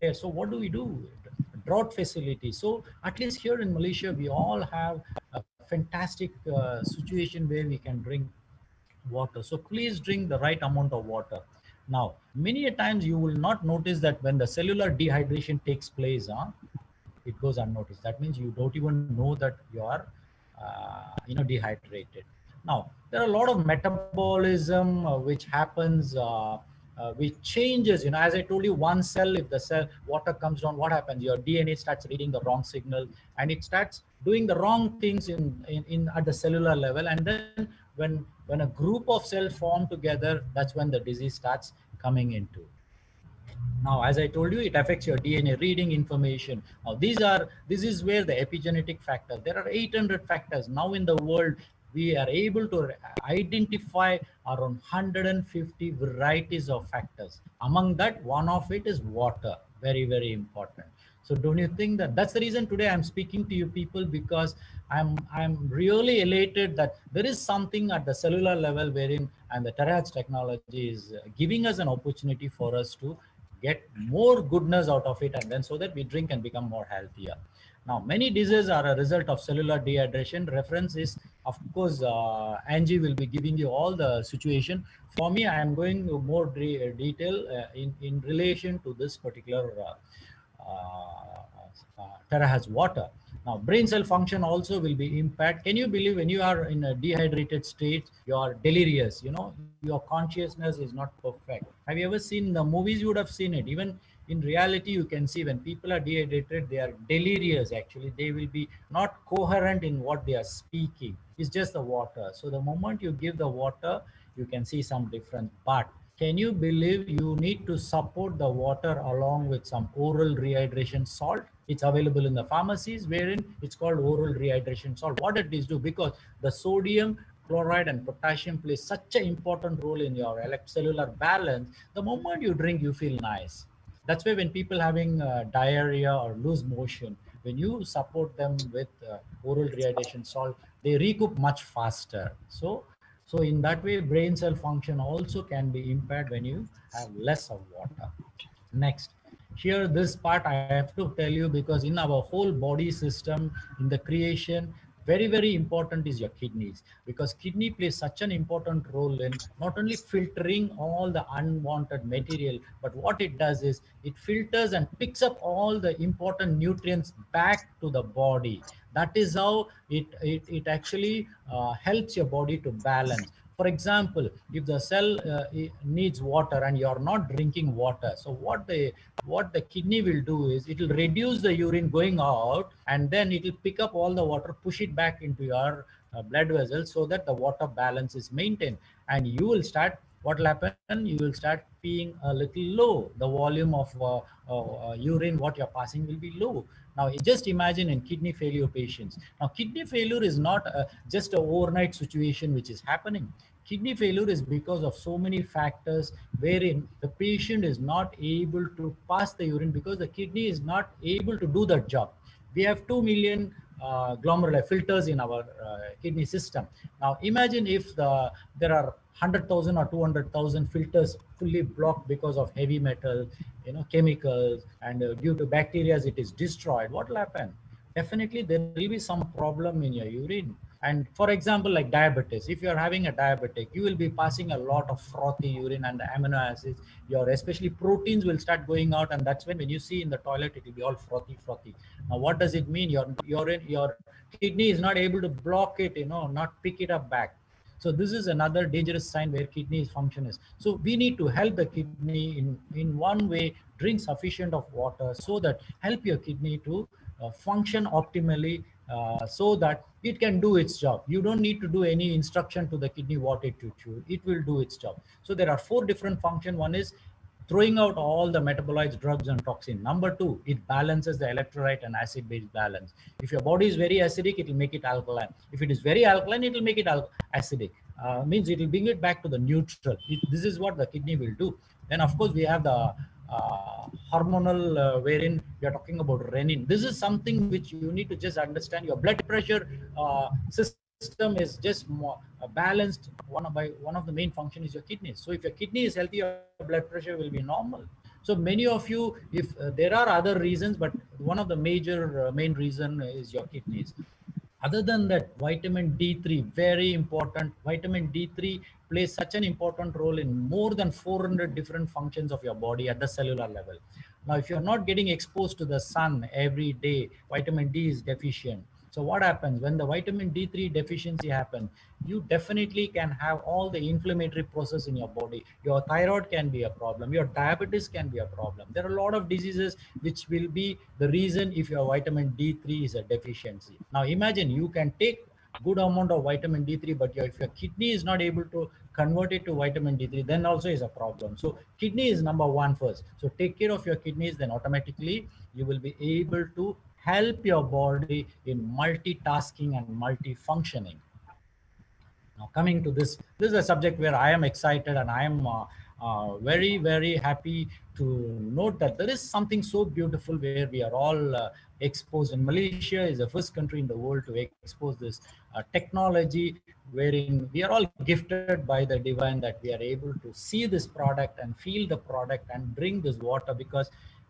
there. So what do? Drought facility. So at least here in Malaysia, we all have a fantastic situation where we can drink water. So please drink the right amount of water. Now, many a times you will not notice that when the cellular dehydration takes place, it goes unnoticed. That means you don't even know that you are, dehydrated. Now, there are a lot of metabolism which happens, which changes, as I told you, one cell, if the cell water comes down, what happens? Your DNA starts reading the wrong signal and it starts doing the wrong things in at the cellular level. And then when a group of cells form together, that's when the disease starts coming into. Now, as I told you, it affects your DNA reading information. Now, this is where the epigenetic factors, there are 800 factors. Now in the world, we are able to identify around 150 varieties of factors. Among that, one of it is water. Very, very important. So don't you think that that's the reason today I'm speaking to you people, because I'm really elated that there is something at the cellular level wherein, and the terahertz technology is giving us an opportunity for us to get more goodness out of it, and then so that we drink and become more healthier. Now, many diseases are a result of cellular dehydration. Reference is, of course, Angie will be giving you all the situation. For me, I am going to more detail in relation to this particular terahertz water. Now, brain cell function also will be impacted. Can you believe when you are in a dehydrated state, you are delirious, your consciousness is not perfect. Have you ever seen the movies? You would have seen it. Even in reality, you can see when people are dehydrated, they are delirious. Actually, they will be not coherent in what they are speaking. It's just the water. So the moment you give the water, you can see some difference. But can you believe you need to support the water along with some oral rehydration salt? It's available in the pharmacies, wherein it's called oral rehydration salt. What it is do, because the sodium, chloride and potassium plays such an important role in your cellular balance. The moment you drink, you feel nice. That's why when people having diarrhea or loose motion, when you support them with oral rehydration salt, they recoup much faster. So So in that way, brain cell function also can be impaired when you have less of water. Next, here this part I have to tell you, because in our whole body system, in the creation, very, very important is your kidneys, because kidney plays such an important role in not only filtering all the unwanted material, but what it does is it filters and picks up all the important nutrients back to the body. That is how it actually helps your body to balance. For example, if the cell needs water and you're not drinking water, so what the kidney will do is it will reduce the urine going out, and then it will pick up all the water, push it back into your blood vessels, so that the water balance is maintained. And you will start, what will happen, you will start peeing a little low. The volume of urine what you're passing will be low. Now just imagine in kidney failure patients. Now kidney failure is not just an overnight situation which is happening. Kidney failure is because of so many factors, wherein the patient is not able to pass the urine because the kidney is not able to do that job. We have 2 million glomerular filters in our kidney system. Now imagine if there are 100,000 or 200,000 filters fully blocked because of heavy metal, chemicals, and due to bacteria it is destroyed. What will happen? Definitely there will be some problem in your urine. And for example, like diabetes, if you are having a diabetic, you will be passing a lot of frothy urine, and the amino acids, your especially proteins will start going out, and that's when you see in the toilet it will be all frothy. Now what does it mean? Your urine, your kidney is not able to block it, not pick it up back. So this is another dangerous sign where kidney function is. So we need to help the kidney in one way. Drink sufficient of water so that help your kidney to function optimally, so that it can do its job. You don't need to do any instruction to the kidney what it to chew. It will do its job. So there are 4 different functions. One is throwing out all the metabolites, drugs, and toxin. Number 2, it balances the electrolyte and acid base balance. If your body is very acidic, it will make it alkaline. If it is very alkaline, it will make it acidic. Means it will bring it back to the neutral. This is what the kidney will do. Then of course we have the hormonal, wherein we are talking about renin. This is something which you need to just understand. Your blood pressure system is just more balanced. One of the main function is your kidneys. So if your kidney is healthy, your blood pressure will be normal. So many of you, if there are other reasons, but one of the major main reason is your kidneys. Other than that, vitamin D3, very important. Vitamin D3 plays such an important role in more than 400 different functions of your body at the cellular level. Now, if you're not getting exposed to the sun every day, vitamin D is deficient. So what happens when the vitamin D3 deficiency happens? You definitely can have all the inflammatory process in your body. Your thyroid can be a problem. Your diabetes can be a problem. There are a lot of diseases which will be the reason if your vitamin D3 is a deficiency. Now imagine you can take good amount of vitamin D3, but if your kidney is not able to convert it to vitamin D3, then also is a problem. So kidney is number 1 first. So take care of your kidneys, then automatically you will be able to help your body in multitasking and multifunctioning. Now coming to this is a subject where I am excited, and I am very, very happy to note that there is something so beautiful where we are all exposed. And Malaysia is the first country in the world to expose this technology, wherein we are all gifted by the divine that we are able to see this product and feel the product and drink this water, because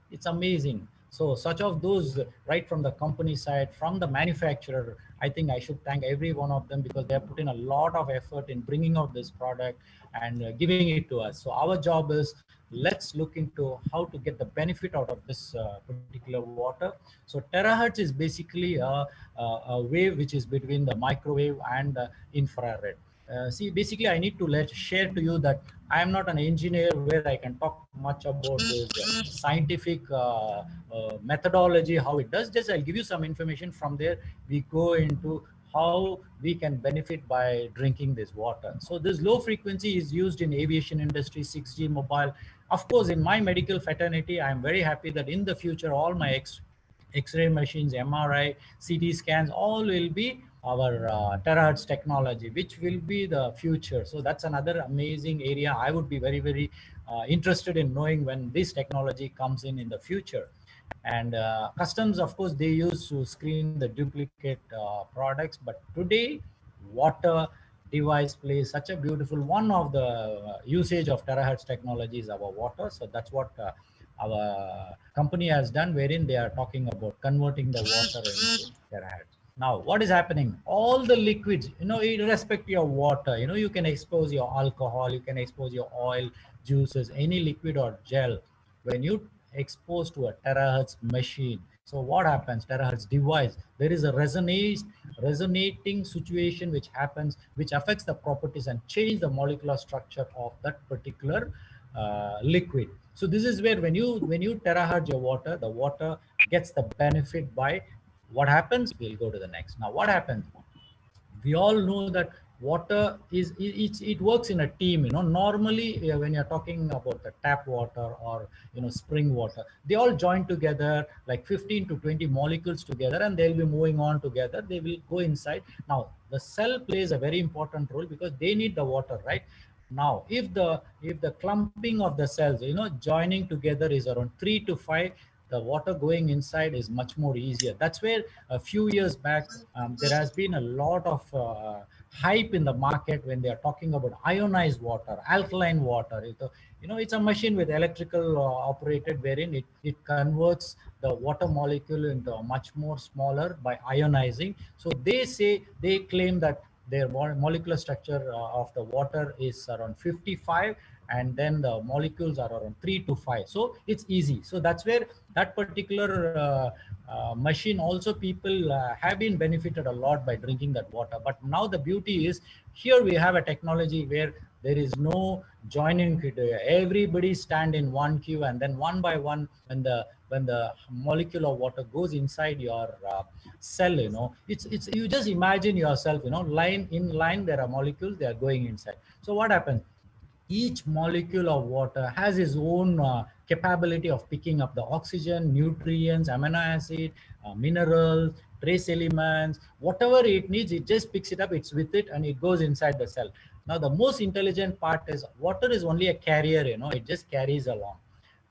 it's amazing. So such of those, right from the company side, from the manufacturer, I think I should thank every one of them, because they have put in a lot of effort in bringing out this product and giving it to us. So our job is, let's look into how to get the benefit out of this particular water. So terahertz is basically a wave which is between the microwave and the infrared. See, basically I need to share to you that I am not an engineer where I can talk much about this scientific methodology, how it does. Just I'll give you some information. From there we go into how we can benefit by drinking this water. So this low frequency is used in aviation industry, 6G mobile. Of course, in my medical fraternity, I am very happy that in the future all my X-ray machines, MRI, CT scans, all will be our terahertz technology, which will be the future. So that's another amazing area. I would be very, very interested in knowing when this technology comes in the future. And customs, of course, they use to screen the duplicate products. But today, water device plays such a beautiful one of the usage of terahertz technology is our water. So that's what our company has done, wherein they are talking about converting the water into terahertz. Now, what is happening? All the liquids, irrespective of water, you can expose your alcohol, you can expose your oil, juices, any liquid or gel. When you expose to a terahertz machine, so what happens? Terahertz device, there is a resonating situation which happens, which affects the properties and change the molecular structure of that particular liquid. So this is where when you terahertz your water, the water gets the benefit by what happens. We'll go to the next. Now, what happens? We all know that water it works in a team. Normally when you're talking about the tap water or spring water, they all join together like 15 to 20 molecules together, and they'll be moving on together. They will go inside. Now the cell plays a very important role because they need the water, right? Now if the clumping of the cells joining together is around 3 to 5, the water going inside is much more easier. That's where a few years back there has been a lot of hype in the market when they are talking about ionized water, alkaline water. It's a machine with electrical operated, wherein it converts the water molecule into a much more smaller by ionizing. So they claim that their molecular structure of the water is around 55, and then the molecules are around 3 to 5. So it's easy. So that's where that particular machine also, people have been benefited a lot by drinking that water. But now the beauty is, here we have a technology where there is no joining. Everybody stand in one queue, and then one by one, when the molecule of water goes inside your cell, it's you just imagine yourself, line in line, there are molecules, they are going inside. So what happens? Each molecule of water has its own capability of picking up the oxygen, nutrients, amino acid, minerals, trace elements, whatever it needs, it just picks it up, it's with it, and it goes inside the cell. Now the most intelligent part is, water is only a carrier, it just carries along.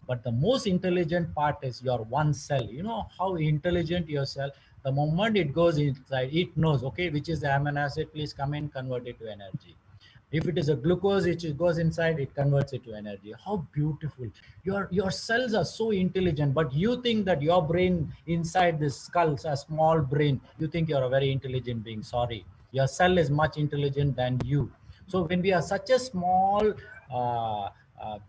But the most intelligent part is your one cell. You know how intelligent your cell, the moment it goes inside, it knows, okay, which is the amino acid, please come in, convert it to energy. If it is a glucose, it goes inside, it converts it to energy. How beautiful. Your cells are so intelligent, but you think that your brain inside this skull, a small brain, you think you're a very intelligent being. Sorry, your cell is much intelligent than you. So when we are such a small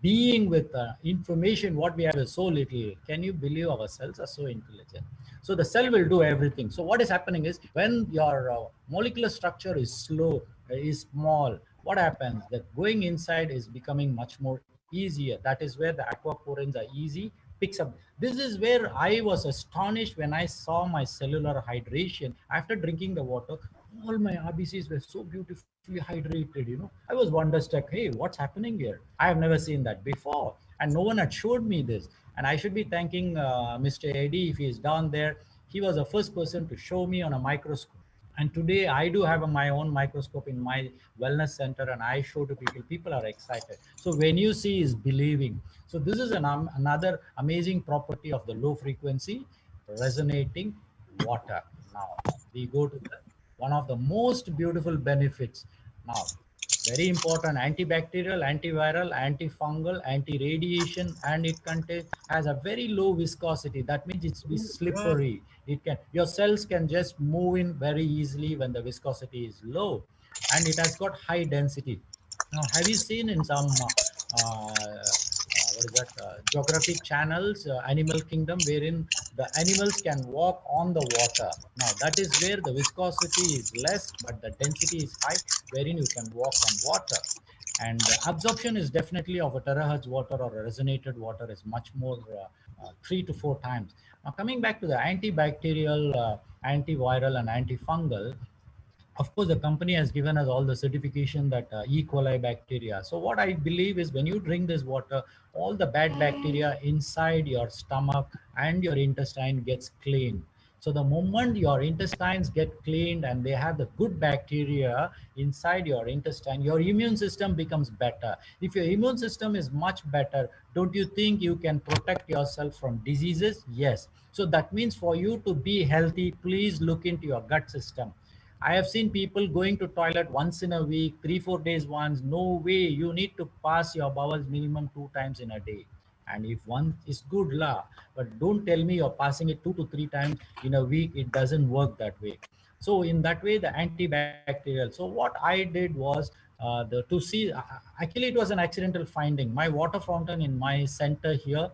being with information, what we have is so little. Can you believe our cells are so intelligent? So the cell will do everything. So what is happening is, when your molecular structure is slow, is small, what happens? That going inside is becoming much more easier. That is where the aquaporins are easy, picks up. This is where I was astonished when I saw my cellular hydration after drinking the water. All my RBCs were so beautifully hydrated. I was wonderstruck. Hey, what's happening here? I have never seen that before, and no one had showed me this. And I should be thanking Mr. Eddie if he is down there. He was the first person to show me on a microscope. And today I do have my own microscope in my wellness center, and I show to people. People are excited. So when you see is believing. So this is another amazing property of the low frequency resonating water. Now we go to one of the most beautiful benefits. Now, very important: antibacterial, antiviral, antifungal, anti-radiation, and it has a very low viscosity. That means it's slippery. Your cells can just move in very easily when the viscosity is low, and it has got high density. Now, have you seen in some what is that geographic channels, Animal Kingdom, wherein the animals can walk on the water? Now that is where the viscosity is less, but the density is high, wherein you can walk on water. And the absorption is definitely of a terahertz water or a resonated water is much more, 3 to 4 times. Now coming back to the antibacterial, antiviral, and antifungal, of course, the company has given us all the certification that E. coli bacteria. So what I believe is, when you drink this water, all the bad bacteria inside your stomach and your intestine gets cleaned. So the moment your intestines get cleaned and they have the good bacteria inside your intestine, your immune system becomes better. If your immune system is much better, don't you think you can protect yourself from diseases? Yes. So that means for you to be healthy, please look into your gut system. I have seen people going to toilet once in a week, 3 4 days once. No way, you need to pass your bowels minimum 2 times in a day. And if one is good la, but don't tell me you're passing it 2 to 3 times in a week. It doesn't work that way. So in that way, the antibacterial. So what I did was actually it was an accidental finding. My water fountain in my center here,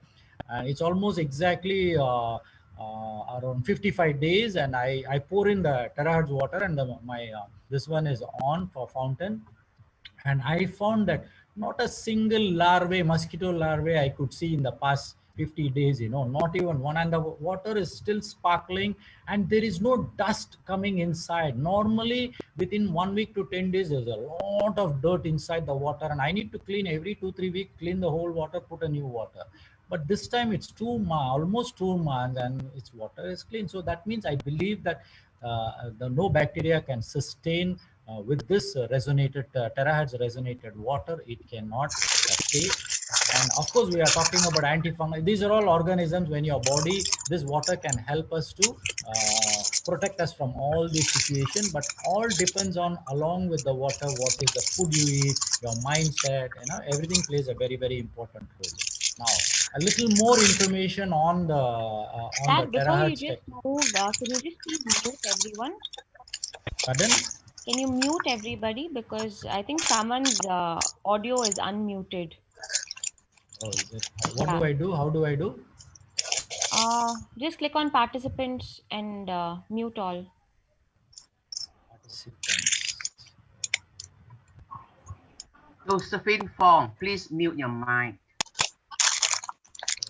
it's almost exactly around 55 days, and I pour in the terahertz water, and my this one is on for fountain, and I found that not a single larvae, mosquito larvae I could see in the past 50 days, not even one. And the water is still sparkling, and there is no dust coming inside. Normally, within 1 week to 10 days, there's a lot of dirt inside the water, and I need to clean every 2 3 weeks, clean the whole water, put a new water. But this time it's almost 2 months, and its water is clean. So that means I believe that the no bacteria can sustain with this resonated terahertz resonated water. It cannot stay. And of course, we are talking about antifungal. These are all organisms. When your body, this water can help us to protect us from all these situations. But all depends on, along with the water, what is the food you eat, your mindset, everything plays a very, very important role. Now, a little more information on the Dad, before you terahertz just move, can you just please mute everyone? Pardon? Can you mute everybody? Because I think someone's audio is unmuted. Oh, is it? What do Yeah. I do? How do I do? Just click on participants and mute all. Participants. Josephine Fong, please mute your mic.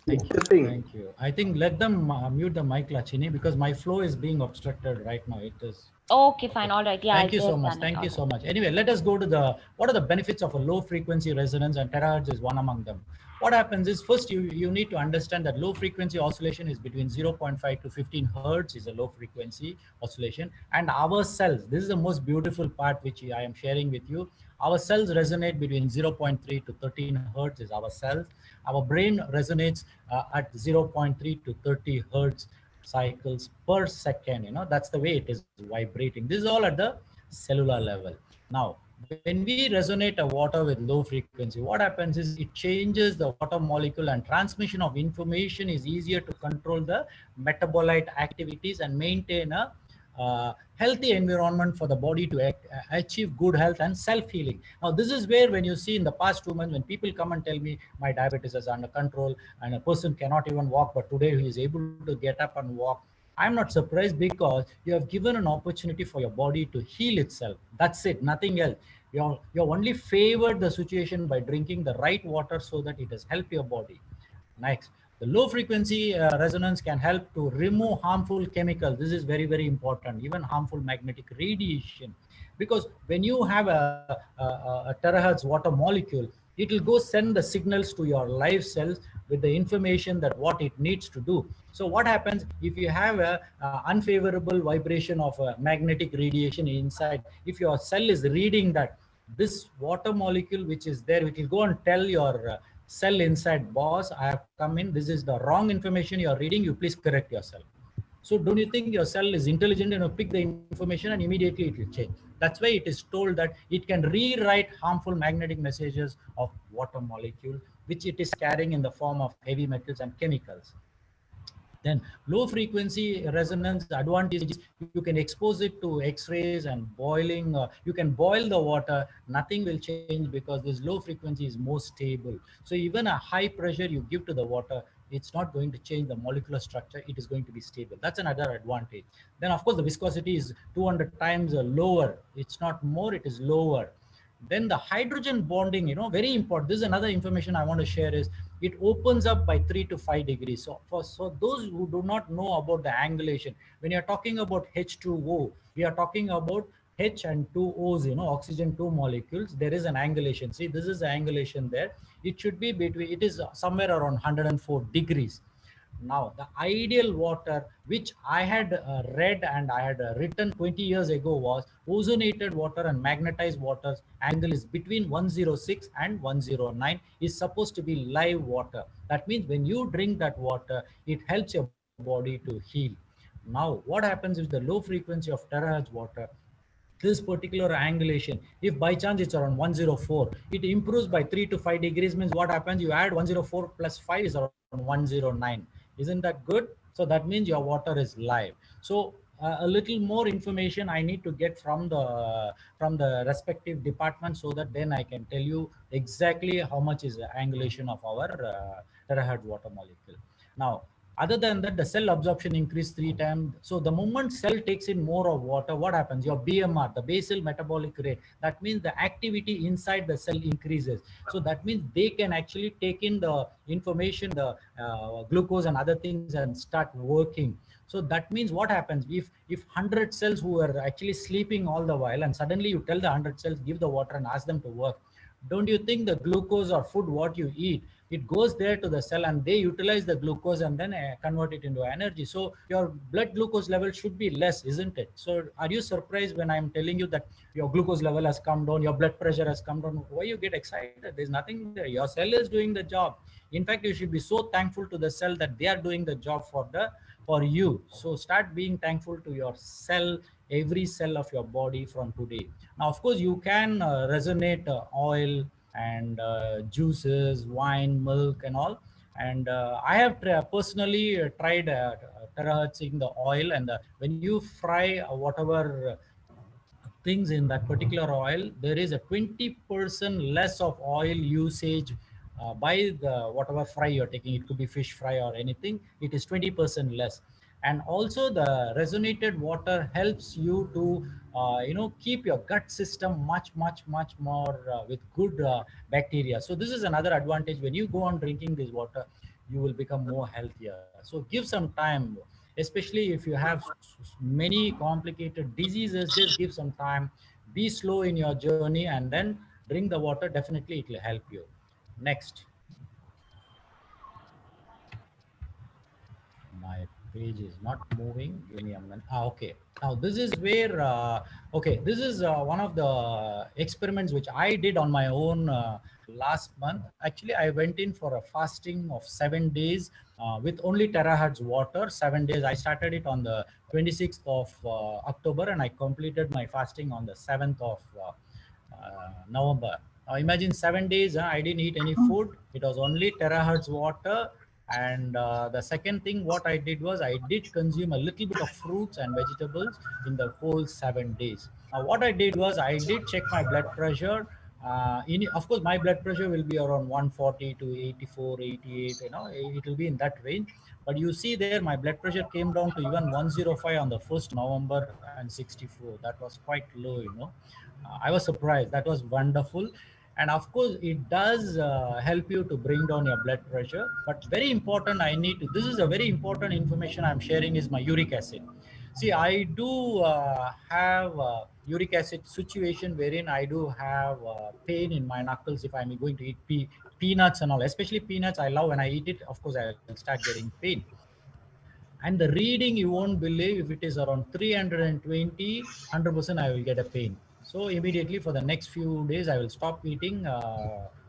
Thank you. Thank you. I think let them mute the mic, Lachini, because my flow is being obstructed right now. It is. Okay, fine. All right. Yeah. Thank you they've so much. done it. Thank All you right. so much. Anyway, let us go to what are the benefits of a low frequency resonance, and terahertz is one among them. What happens is, first you need to understand that low frequency oscillation is between 0.5 to 15 hertz is a low frequency oscillation. And our cells, this is the most beautiful part which I am sharing with you. Our cells resonate between 0.3 to 13 hertz is our cells. Our brain resonates at 0.3 to 30 hertz cycles per second. That's the way it is vibrating. This is all at the cellular level. Now, when we resonate a water with low frequency, what happens is it changes the water molecule, and transmission of information is easier to control the metabolite activities and maintain a healthy environment for the body to achieve good health and self-healing. Now, this is where, when you see in the past 2 months, when people come and tell me my diabetes is under control and a person cannot even walk, but today he is able to get up and walk, I'm not surprised, because you have given an opportunity for your body to heal itself. That's it, nothing else. You're only favored the situation by drinking the right water so that it has helped your body. Next, the low frequency resonance can help to remove harmful chemicals. This is very, very important, even harmful magnetic radiation. Because when you have a terahertz water molecule, it will go send the signals to your live cells with the information that what it needs to do. So what happens if you have a unfavorable vibration of magnetic radiation inside? If your cell is reading that, this water molecule which is there, it will go and tell your cell inside, boss, I have come in, this is the wrong information you are reading, you please correct yourself. So don't you think your cell is intelligent enough to pick the information and immediately it will change? That's why it is told that it can rewrite harmful magnetic messages of water molecule, which it is carrying in the form of heavy metals and chemicals. Then low frequency resonance advantage is you can expose it to X-rays and boiling. You can boil the water, nothing will change, because this low frequency is more stable. So even a high pressure you give to the water, it's not going to change the molecular structure. It is going to be stable. That's another advantage. Then of course the viscosity is 200 times lower. It's not more, it is lower. Then the hydrogen bonding, very important. This is another information I want to share is it opens up by 3 to 5 degrees. So those who do not know about the angulation, when you're talking about H2O, we are talking about H and two O's, oxygen 2 molecules. There is an angulation. See, this is the angulation there. It should be between, it is somewhere around 104 degrees. Now, the ideal water, which I had read and I had written 20 years ago, was ozonated water and magnetized water's angle is between 106 and 109, is supposed to be live water. That means when you drink that water, it helps your body to heal. Now, what happens is the low frequency of terahertz water, this particular angulation, if by chance it's around 104, it improves by 3 to 5 degrees, means what happens, you add 104 plus 5 is around 109. Isn't that good? So that means your water is live. So a little more information I need to get from the respective department, so that then I can tell you exactly how much is the angulation of our terahertz water molecule. Now, other than that, the cell absorption increased 3 times. So the moment cell takes in more of water, what happens? Your BMR, the basal metabolic rate, that means the activity inside the cell increases. So that means they can actually take in the information, the glucose and other things, and start working. So that means what happens, if 100 cells who are actually sleeping all the while, and suddenly you tell the 100 cells, give the water and ask them to work, don't you think the glucose or food what you eat, it goes there to the cell and they utilize the glucose and then convert it into energy? So your blood glucose level should be less, isn't it? So are you surprised when I'm telling you that your glucose level has come down, your blood pressure has come down? Why you get excited? There's nothing there. Your cell is doing the job. In fact, you should be so thankful to the cell that they are doing the job for you. So start being thankful to your cell, every cell of your body from today. Now, of course, you can resonate oil and juices, wine, milk, and all. And I have personally tried terahertzing the oil, and when you fry whatever things in that particular oil, there is a 20% less of oil usage by the whatever fry you're taking. It could be fish fry or anything. It is 20% less. And also the resonated water helps you to keep your gut system much more with good bacteria. So this is another advantage. When you go on drinking this water, you will become more healthier. So give some time, especially if you have many complicated diseases. Just give some time, be slow in your journey, and then drink the water. Definitely it will help you. Next. My page is not moving. Give me a minute. Okay. Now this is where okay, this is one of the experiments which I did on my own last month. Actually, I went in for a fasting of 7 days with only terahertz water. 7 days. I started it on the 26th of October, and I completed my fasting on the 7th of November. Now imagine 7 days, I didn't eat any food. It was only terahertz water. And the second thing what I did was I did consume a little bit of fruits and vegetables in the whole 7 days. Now what I did was I did check my blood pressure. Of course, my blood pressure will be around 140 to 84, 88, it will be in that range. But you see there, my blood pressure came down to even 105 on the 1st November and 64. That was quite low. I was surprised. That was wonderful. And of course, it does help you to bring down your blood pressure. But very important, this is a very important information I'm sharing, is my uric acid. See, I do have uric acid situation wherein I do have pain in my knuckles if I'm going to eat peanuts and all. Especially peanuts, I love when I eat it. Of course, I'll start getting pain. And the reading, you won't believe, if it is around 320, 100% I will get a pain. So immediately for the next few days, I will stop eating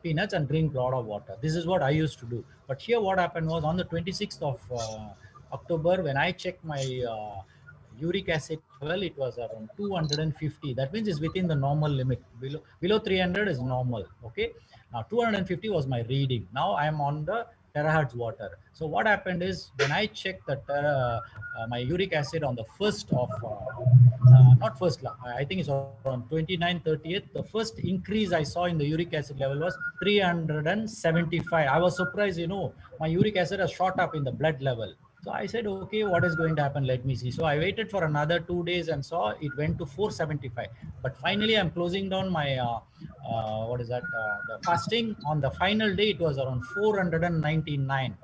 peanuts and drink a lot of water. This is what I used to do. But here what happened was on the 26th of October, when I checked my uric acid level, it was around 250. That means it's within the normal limit. Below 300 is normal. Okay. Now 250 was my reading. Now I'm on the terahertz water. So what happened is when I checked my uric acid on the first of not first, I think it's around 29th, 30th, the first increase I saw in the uric acid level was 375. I was surprised, my uric acid has shot up in the blood level. So I said, okay, what is going to happen? Let me see. So I waited for another 2 days and saw it went to 475. But finally, I'm closing down my, the fasting. On the final day, it was around 499.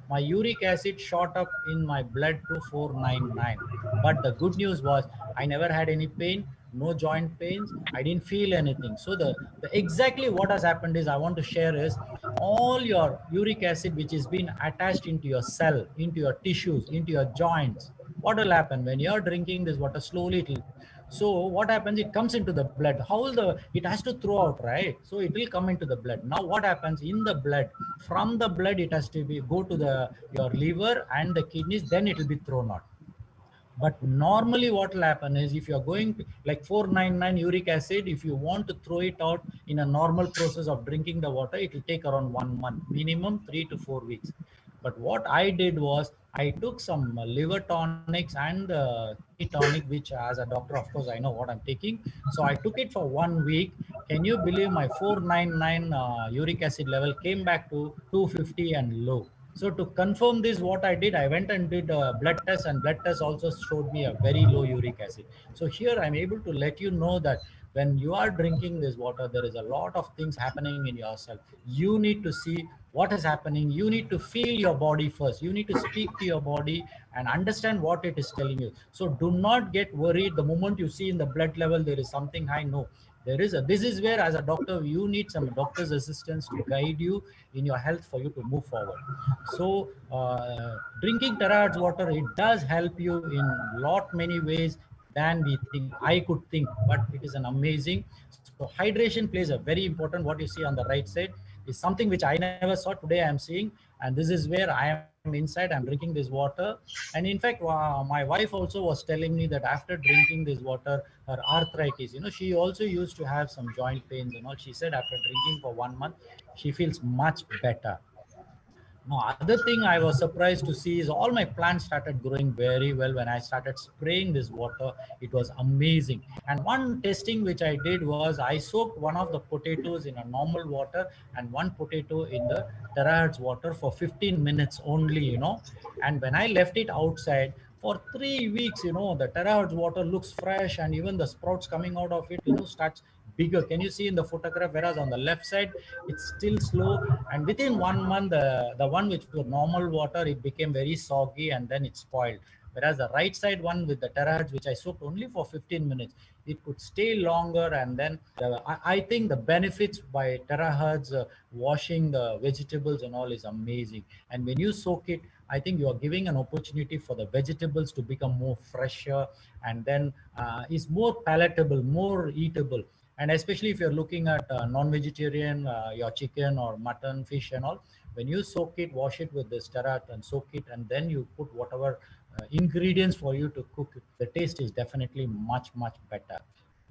My uric acid shot up in my blood to 499. But the good news was I never had any pain, no joint pains. I didn't feel anything. So the exactly what has happened is, I want to share is, all your uric acid which is being attached into your cell, into your tissues, into your joints, what will happen when you're drinking this water slowly? So what happens, it comes into the blood. It has to throw out, right? So it will come into the blood. Now what happens in the blood, from the blood it has to go to your liver and the kidneys, then it will be thrown out. But normally what will happen is if you're going to, like 499 uric acid, if you want to throw it out in a normal process of drinking the water, it will take around 1 month, minimum 3 to 4 weeks. But what I did was I took some liver tonics and kidney tonic, which as a doctor, of course, I know what I'm taking. So I took it for 1 week. Can you believe my 499 uric acid level came back to 250 and low? So to confirm this, what I did, I went and did a blood test, and blood test also showed me a very low uric acid. So here I'm able to let you know that when you are drinking this water, there is a lot of things happening in yourself. You need to see what is happening. You need to feel your body first. You need to speak to your body and understand what it is telling you. So do not get worried the moment you see in the blood level there is something high. No, there is a, this is where as a doctor you need some doctor's assistance to guide you in your health for you to move forward. So drinking terahertz water, it does help you in lot many ways than we think. I could think, but it is an amazing. So hydration plays a very important. What you see on the right side is something which I never saw. Today I am seeing, and this is where I am inside. I'm drinking this water, and in fact, my wife also was telling me that after drinking this water, her arthritis, she also used to have some joint pains and all. She said after drinking for 1 month, she feels much better. Now, other thing I was surprised to see is all my plants started growing very well when I started spraying this water. It was amazing. And one testing which I did was I soaked one of the potatoes in a normal water and one potato in the terahertz water for 15 minutes only. And when I left it outside for 3 weeks, the terahertz water looks fresh, and even the sprouts coming out of it, starts bigger. Can you see in the photograph? Whereas on the left side, it's still slow. And within 1 month, the one which was normal water, it became very soggy and then it spoiled. Whereas the right side one with the terahertz, which I soaked only for 15 minutes, it could stay longer. And then I think the benefits by terahertz washing the vegetables and all is amazing. And when you soak it, I think you are giving an opportunity for the vegetables to become more fresher, and then is more palatable, more eatable. And especially if you're looking at non-vegetarian, your chicken or mutton, fish and all, when you soak it, wash it with this terahertz and soak it, and then you put whatever ingredients for you to cook it, the taste is definitely much, much better.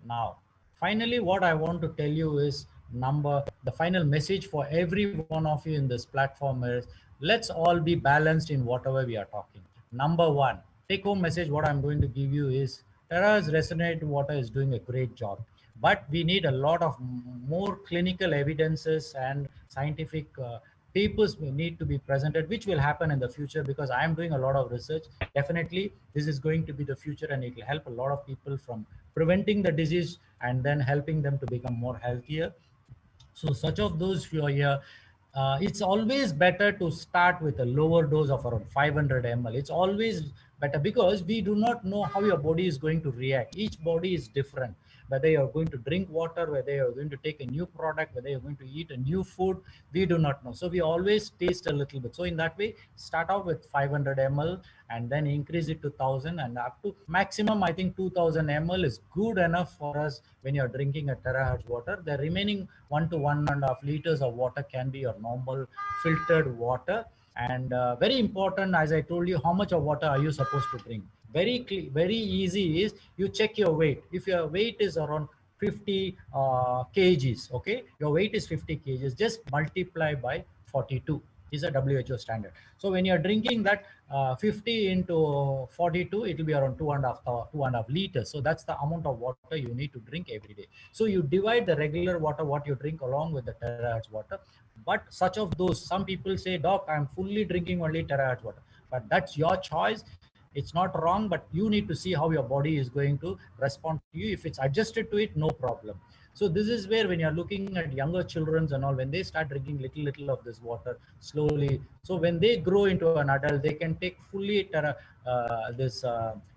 Now, finally, what I want to tell you is the final message for every one of you in this platform is, let's all be balanced in whatever we are talking. Number one, take home message, what I'm going to give you is, Tera's Resonate Water is doing a great job, but we need a lot of more clinical evidences and scientific papers we need to be presented, which will happen in the future, because I am doing a lot of research. Definitely, this is going to be the future, and it will help a lot of people from preventing the disease and then helping them to become more healthier. So such of those who are here, it's always better to start with a lower dose of around 500 ml. It's always better, because we do not know how your body is going to react. Each body is different. Whether you're going to drink water, whether you're going to take a new product, whether you're going to eat a new food, we do not know. So we always taste a little bit. So in that way, start out with 500 ml and then increase it to 1000, and up to maximum, I think 2000 ml is good enough for us when you're drinking a terahertz water. The remaining 1 to 1.5 liters of water can be your normal filtered water. And very important, as I told you, how much of water are you supposed to drink? Very easy is, you check your weight. If your weight is around 50 kgs, okay, your weight is 50 kgs, just multiply by 42 is a WHO standard. So when you're drinking that 50 into 42, it will be around 2.5 liters. So that's the amount of water you need to drink every day. So you divide the regular water, what you drink, along with the terahertz water. But such of those, some people say, doc, I'm fully drinking only terahertz water. But that's your choice. It's not wrong, but you need to see how your body is going to respond to you. If it's adjusted to it, no problem. So this is where, when you're looking at younger children and all, when they start drinking little of this water slowly, so when they grow into an adult, they can take fully this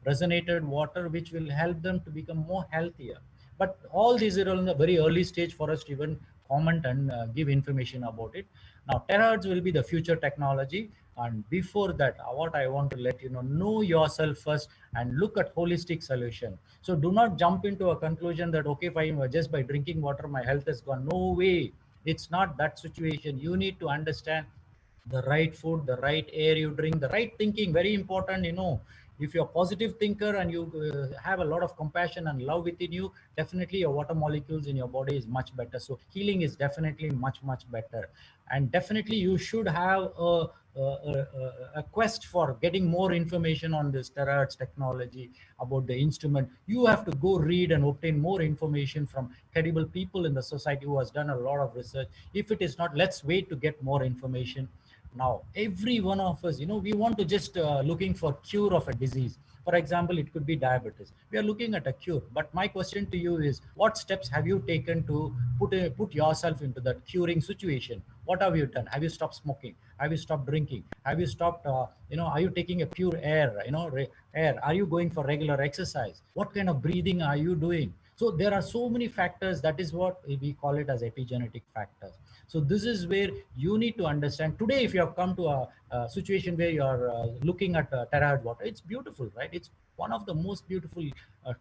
resonated water, which will help them to become more healthier. But all these are in a very early stage for us to even comment and give information about it. Now, terahertz will be the future technology. And before that, what I want to let you know yourself first and look at holistic solution. So do not jump into a conclusion that, okay, fine, just by drinking water, my health is gone. No way. It's not that situation. You need to understand the right food, the right air you drink, the right thinking, very important. If you're a positive thinker and you have a lot of compassion and love within you, definitely your water molecules in your body is much better. So healing is definitely much better. And definitely you should have a quest for getting more information on this terahertz technology, about the instrument. You have to go read and obtain more information from credible people in the society who has done a lot of research. If it is not, let's wait to get more information. Now every one of us, we want to just looking for cure of a disease. For example, it could be diabetes. We are looking at a cure, but my question to you is, what steps have you taken to put yourself into that curing situation? What have you done? Have you stopped smoking? Have you stopped drinking? Have you stopped, are you taking a pure air, air? Are you going for regular exercise? What kind of breathing are you doing? So there are so many factors. That is what we call it as epigenetic factors. So this is where you need to understand. Today, if you have come to a situation where you are looking at terahertz water, it's beautiful, right? It's one of the most beautiful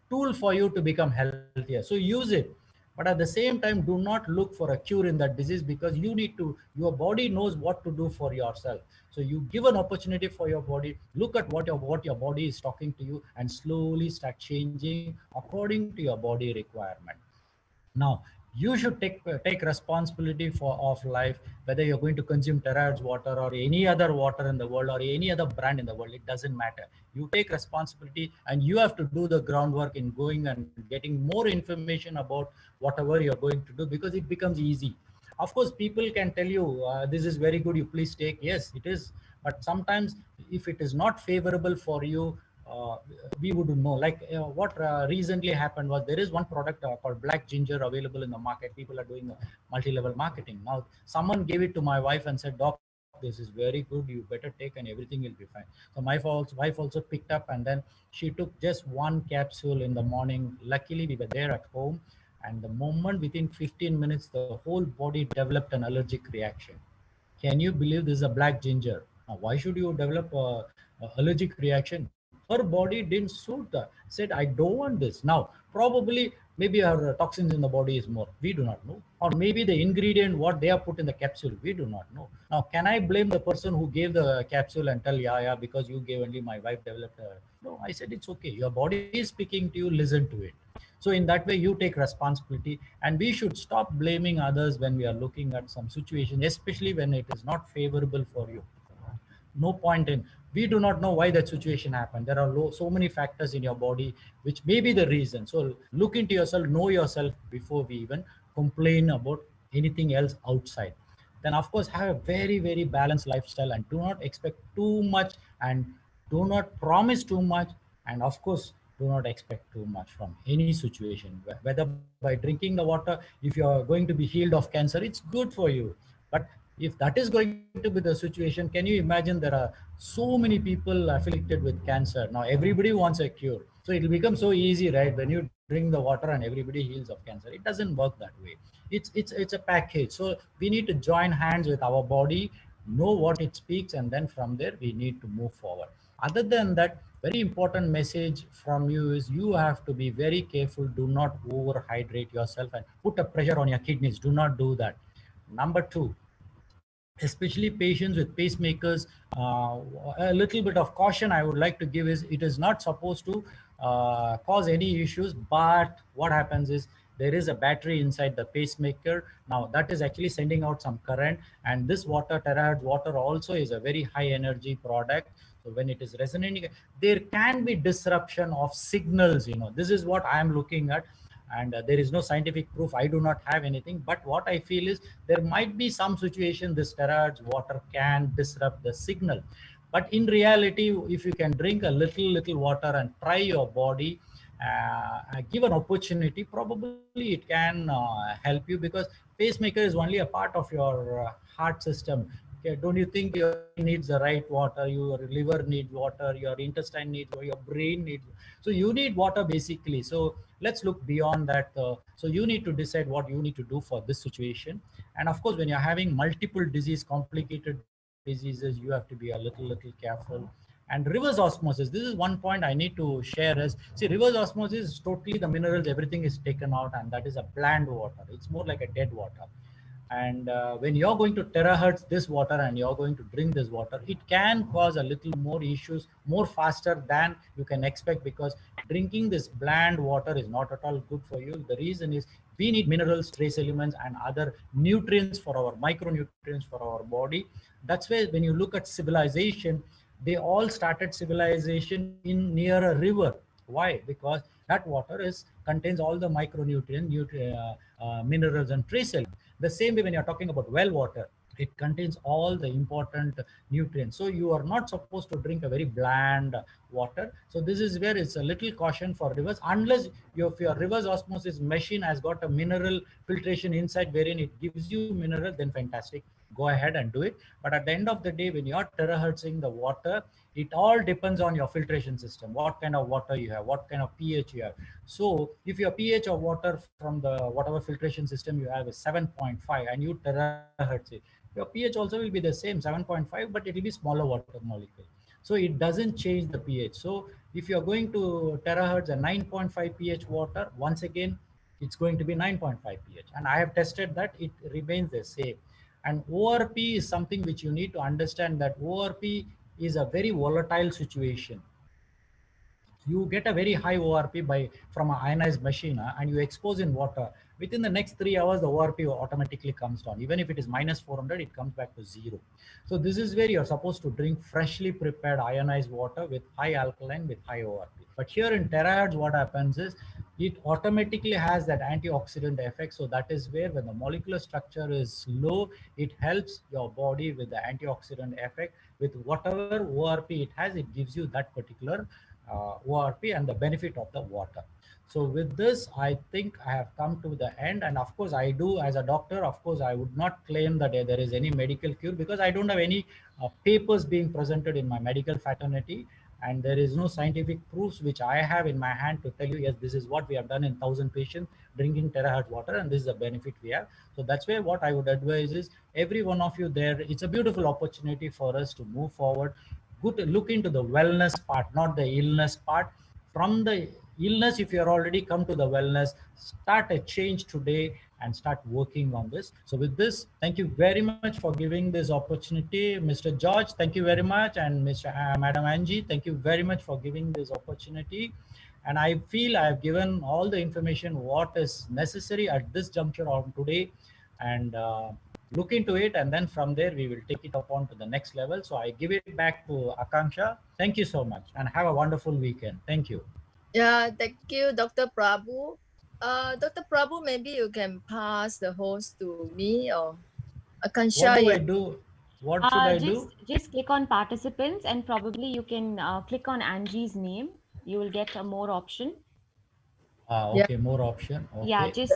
tool for you to become healthier. So use it. But at the same time, do not look for a cure in that disease, because your body knows what to do for yourself. So you give an opportunity for your body, look at what your body is talking to you, and slowly start changing according to your body requirement. Now, you should take responsibility of life, whether you're going to consume terahertz water or any other water in the world or any other brand in the world. It doesn't matter. You take responsibility, and you have to do the groundwork in going and getting more information about whatever you're going to do, because it becomes easy. Of course, people can tell you, this is very good, you please take. Yes, it is. But sometimes if it is not favorable for you, we would know. Like what recently happened was, there is one product called black ginger available in the market. People are doing multi-level marketing. Now someone gave it to my wife and said, doc, this is very good, you better take and everything will be fine. So my wife also picked up, and then she took just one capsule in the morning. Luckily we were there at home, and the moment, within 15 minutes, the whole body developed an allergic reaction. Can you believe this is a black ginger? Now, why should you develop a allergic reaction? Her body didn't suit that. Said, I don't want this. Now, probably, maybe her toxins in the body is more. We do not know. Or maybe the ingredient, what they have put in the capsule, we do not know. Now, can I blame the person who gave the capsule and tell, yeah, because you gave only, my wife developed a... No, I said, it's okay. Your body is speaking to you, listen to it. So in that way, you take responsibility, and we should stop blaming others when we are looking at some situation, especially when it is not favorable for you. No point in, we do not know why that situation happened. There are so many factors in your body which may be the reason. So look into yourself, know yourself before we even complain about anything else outside. Then of course, have a very balanced lifestyle, and do not expect too much, and do not promise too much, and of course, do not expect too much from any situation. Whether by drinking the water, if you are going to be healed of cancer, it's good for you. But if that is going to be the situation, can you imagine there are so many people afflicted with cancer? Now everybody wants a cure. So it will become so easy, right? When you drink the water and everybody heals of cancer. It doesn't work that way. It's a package. So we need to join hands with our body, know what it speaks, and then from there we need to move forward. Other than that, very important message from you is, you have to be very careful. Do not overhydrate yourself and put a pressure on your kidneys. Do not do that. Number two, especially patients with pacemakers, a little bit of caution I would like to give is, it is not supposed to cause any issues, but what happens is, there is a battery inside the pacemaker. Now that is actually sending out some current, and this water, terahertz water, also is a very high energy product. So when it is resonating, there can be disruption of signals. This is what I am looking at, and there is no scientific proof. I do not have anything, but what I feel is, there might be some situation this terahertz water can disrupt the signal. But in reality, if you can drink a little water and try your body, give an opportunity, probably it can help you, because pacemaker is only a part of your heart system. Okay, don't you think your needs the right water, your liver needs water, your intestine needs, or your brain needs? So you need water basically. So let's look beyond that. So you need to decide what you need to do for this situation. And of course, when you're having multiple complicated diseases, you have to be a little careful. And reverse osmosis, this is one point I need to share is, see, reverse osmosis is totally the minerals, everything is taken out, and that is a bland water. It's more like a dead water. And when you're going to terahertz this water and you're going to drink this water, it can cause a little more issues more faster than you can expect, because drinking this bland water is not at all good for you. The reason is we need minerals, trace elements, and other nutrients for our micronutrients for our body. That's why when you look at civilization, they all started civilization in near a river. Why? Because that water is contains all the minerals and trace elements. The same way when you're talking about well water, it contains all the important nutrients. So you are not supposed to drink a very bland water. So this is where it's a little caution for rivers, unless if your reverse osmosis machine has got a mineral filtration inside wherein it gives you mineral, then fantastic, go ahead and do it. But at the end of the day, when you're terahertzing the water, it all depends on your filtration system, what kind of water you have, what kind of pH you have. So if your pH of water from the whatever filtration system you have is 7.5 and you terahertz it, your pH also will be the same 7.5, but it will be smaller water molecule. So it doesn't change the pH. So if you're going to terahertz a 9.5 pH water, once again, it's going to be 9.5 pH. And I have tested that it remains the same. And ORP is something which you need to understand, that ORP is a very volatile situation. You get a very high ORP from an ionized machine, and you expose in water. Within the next 3 hours, the ORP automatically comes down. Even if it is minus 400, it comes back to 0. So this is where you're supposed to drink freshly prepared ionized water with high alkaline, with high ORP. But here in terahertz, what happens is it automatically has that antioxidant effect. So that is where when the molecular structure is low, it helps your body with the antioxidant effect. With whatever ORP it has, it gives you that particular ORP and the benefit of the water. So with this, I think I have come to the end. And of course, I do as a doctor, of course, I would not claim that there is any medical cure, because I don't have any papers being presented in my medical fraternity. And there is no scientific proofs which I have in my hand to tell you, yes, this is what we have done in 1,000 patients drinking terahertz water, and this is the benefit we have. So that's why what I would advise is every one of you there, it's a beautiful opportunity for us to move forward. Good to look into the wellness part, not the illness part. From the illness, if you're already come to the wellness, start a change today and start working on this. So with this, thank you very much for giving this opportunity. Mr. George, thank you very much. And Madam Angie, thank you very much for giving this opportunity. And I feel I have given all the information what is necessary at this juncture on today. And look into it, and then from there we will take it upon to the next level. So I give it back to Akanksha. Thank you so much and have a wonderful weekend. Thank you. Yeah, thank you, Dr. Prabhu. Dr. Prabhu, maybe you can pass the host to me, or Akansha. What do I do? What should I do? Just click on participants, and probably you can click on Angie's name. You will get a more option. Okay, more option. Okay. Yeah, just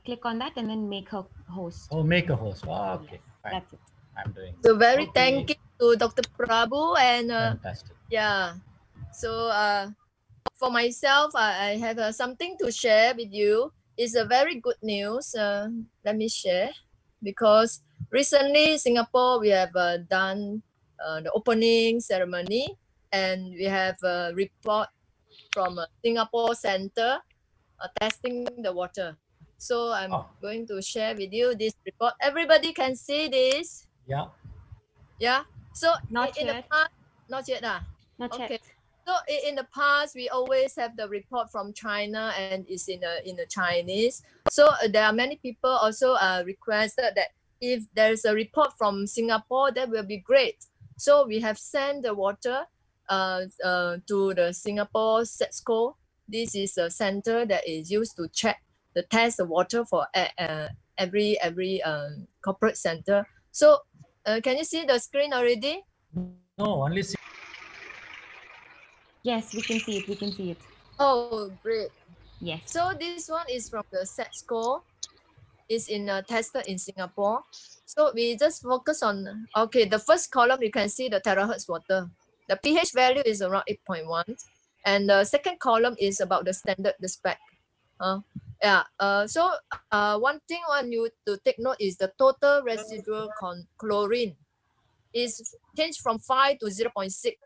click on that and then make her host. Oh, make a host. Okay, fine. That's it. I'm doing. So very thank you to Dr. Prabhu, and fantastic. Yeah. So for myself, I have something to share with you. It's a very good news. Let me share, because recently Singapore, we have done the opening ceremony, and we have a report from a Singapore Center testing the water. So I'm going to share with you this report. Everybody can see this? Yeah. Yeah. So not in yet. The past, not yet. Not okay. Yet. So in the past, we always have the report from China, and it's in the Chinese. So there are many people also requested that if there is a report from Singapore, that will be great. So we have sent the water to the Singapore SETSCO. This is a center that is used to test the water for every corporate center. So can you see the screen already? No, only see. Yes, we can see it. We can see it. Oh, great. Yes. So this one is from the SETSCO. It's tested in Singapore. So we just focus on, okay, the first column, you can see the terahertz water. The pH value is around 8.1. And the second column is about the standard, the spec. So one thing I want you to take note is the total residual chlorine is changed from 5 to 0.6.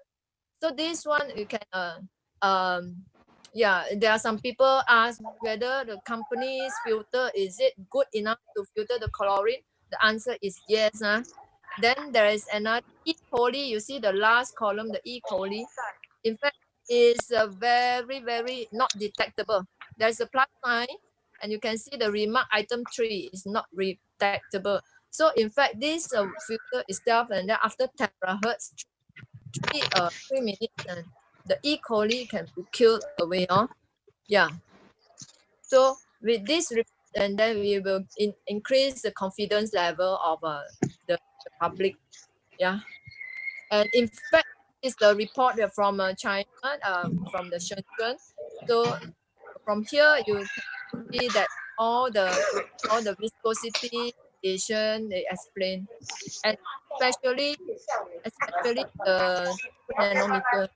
So this one you can yeah, there are some people ask whether the company's filter is it good enough to filter the chlorine. The answer is yes. Then there is another E. coli. You see the last column, the E. coli. In fact, is very not detectable. There's a plus sign, and you can see the remark item 3 is not detectable. So in fact, this filter itself, and then after terahertz, 3 minutes, and the E. coli can be killed away. Yeah. So with this, and then we will increase the confidence level of the public. Yeah. And in fact, it's the report from China, from the Shenzhen. So from here, you can see that all the viscosity Asian they explain, and especially the 2 nanometer.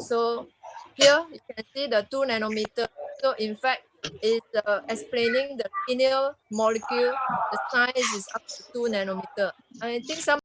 So here you can see the 2 nanometer. So in fact, it's explaining the linear molecule. The size is up to 2 nanometer. I think some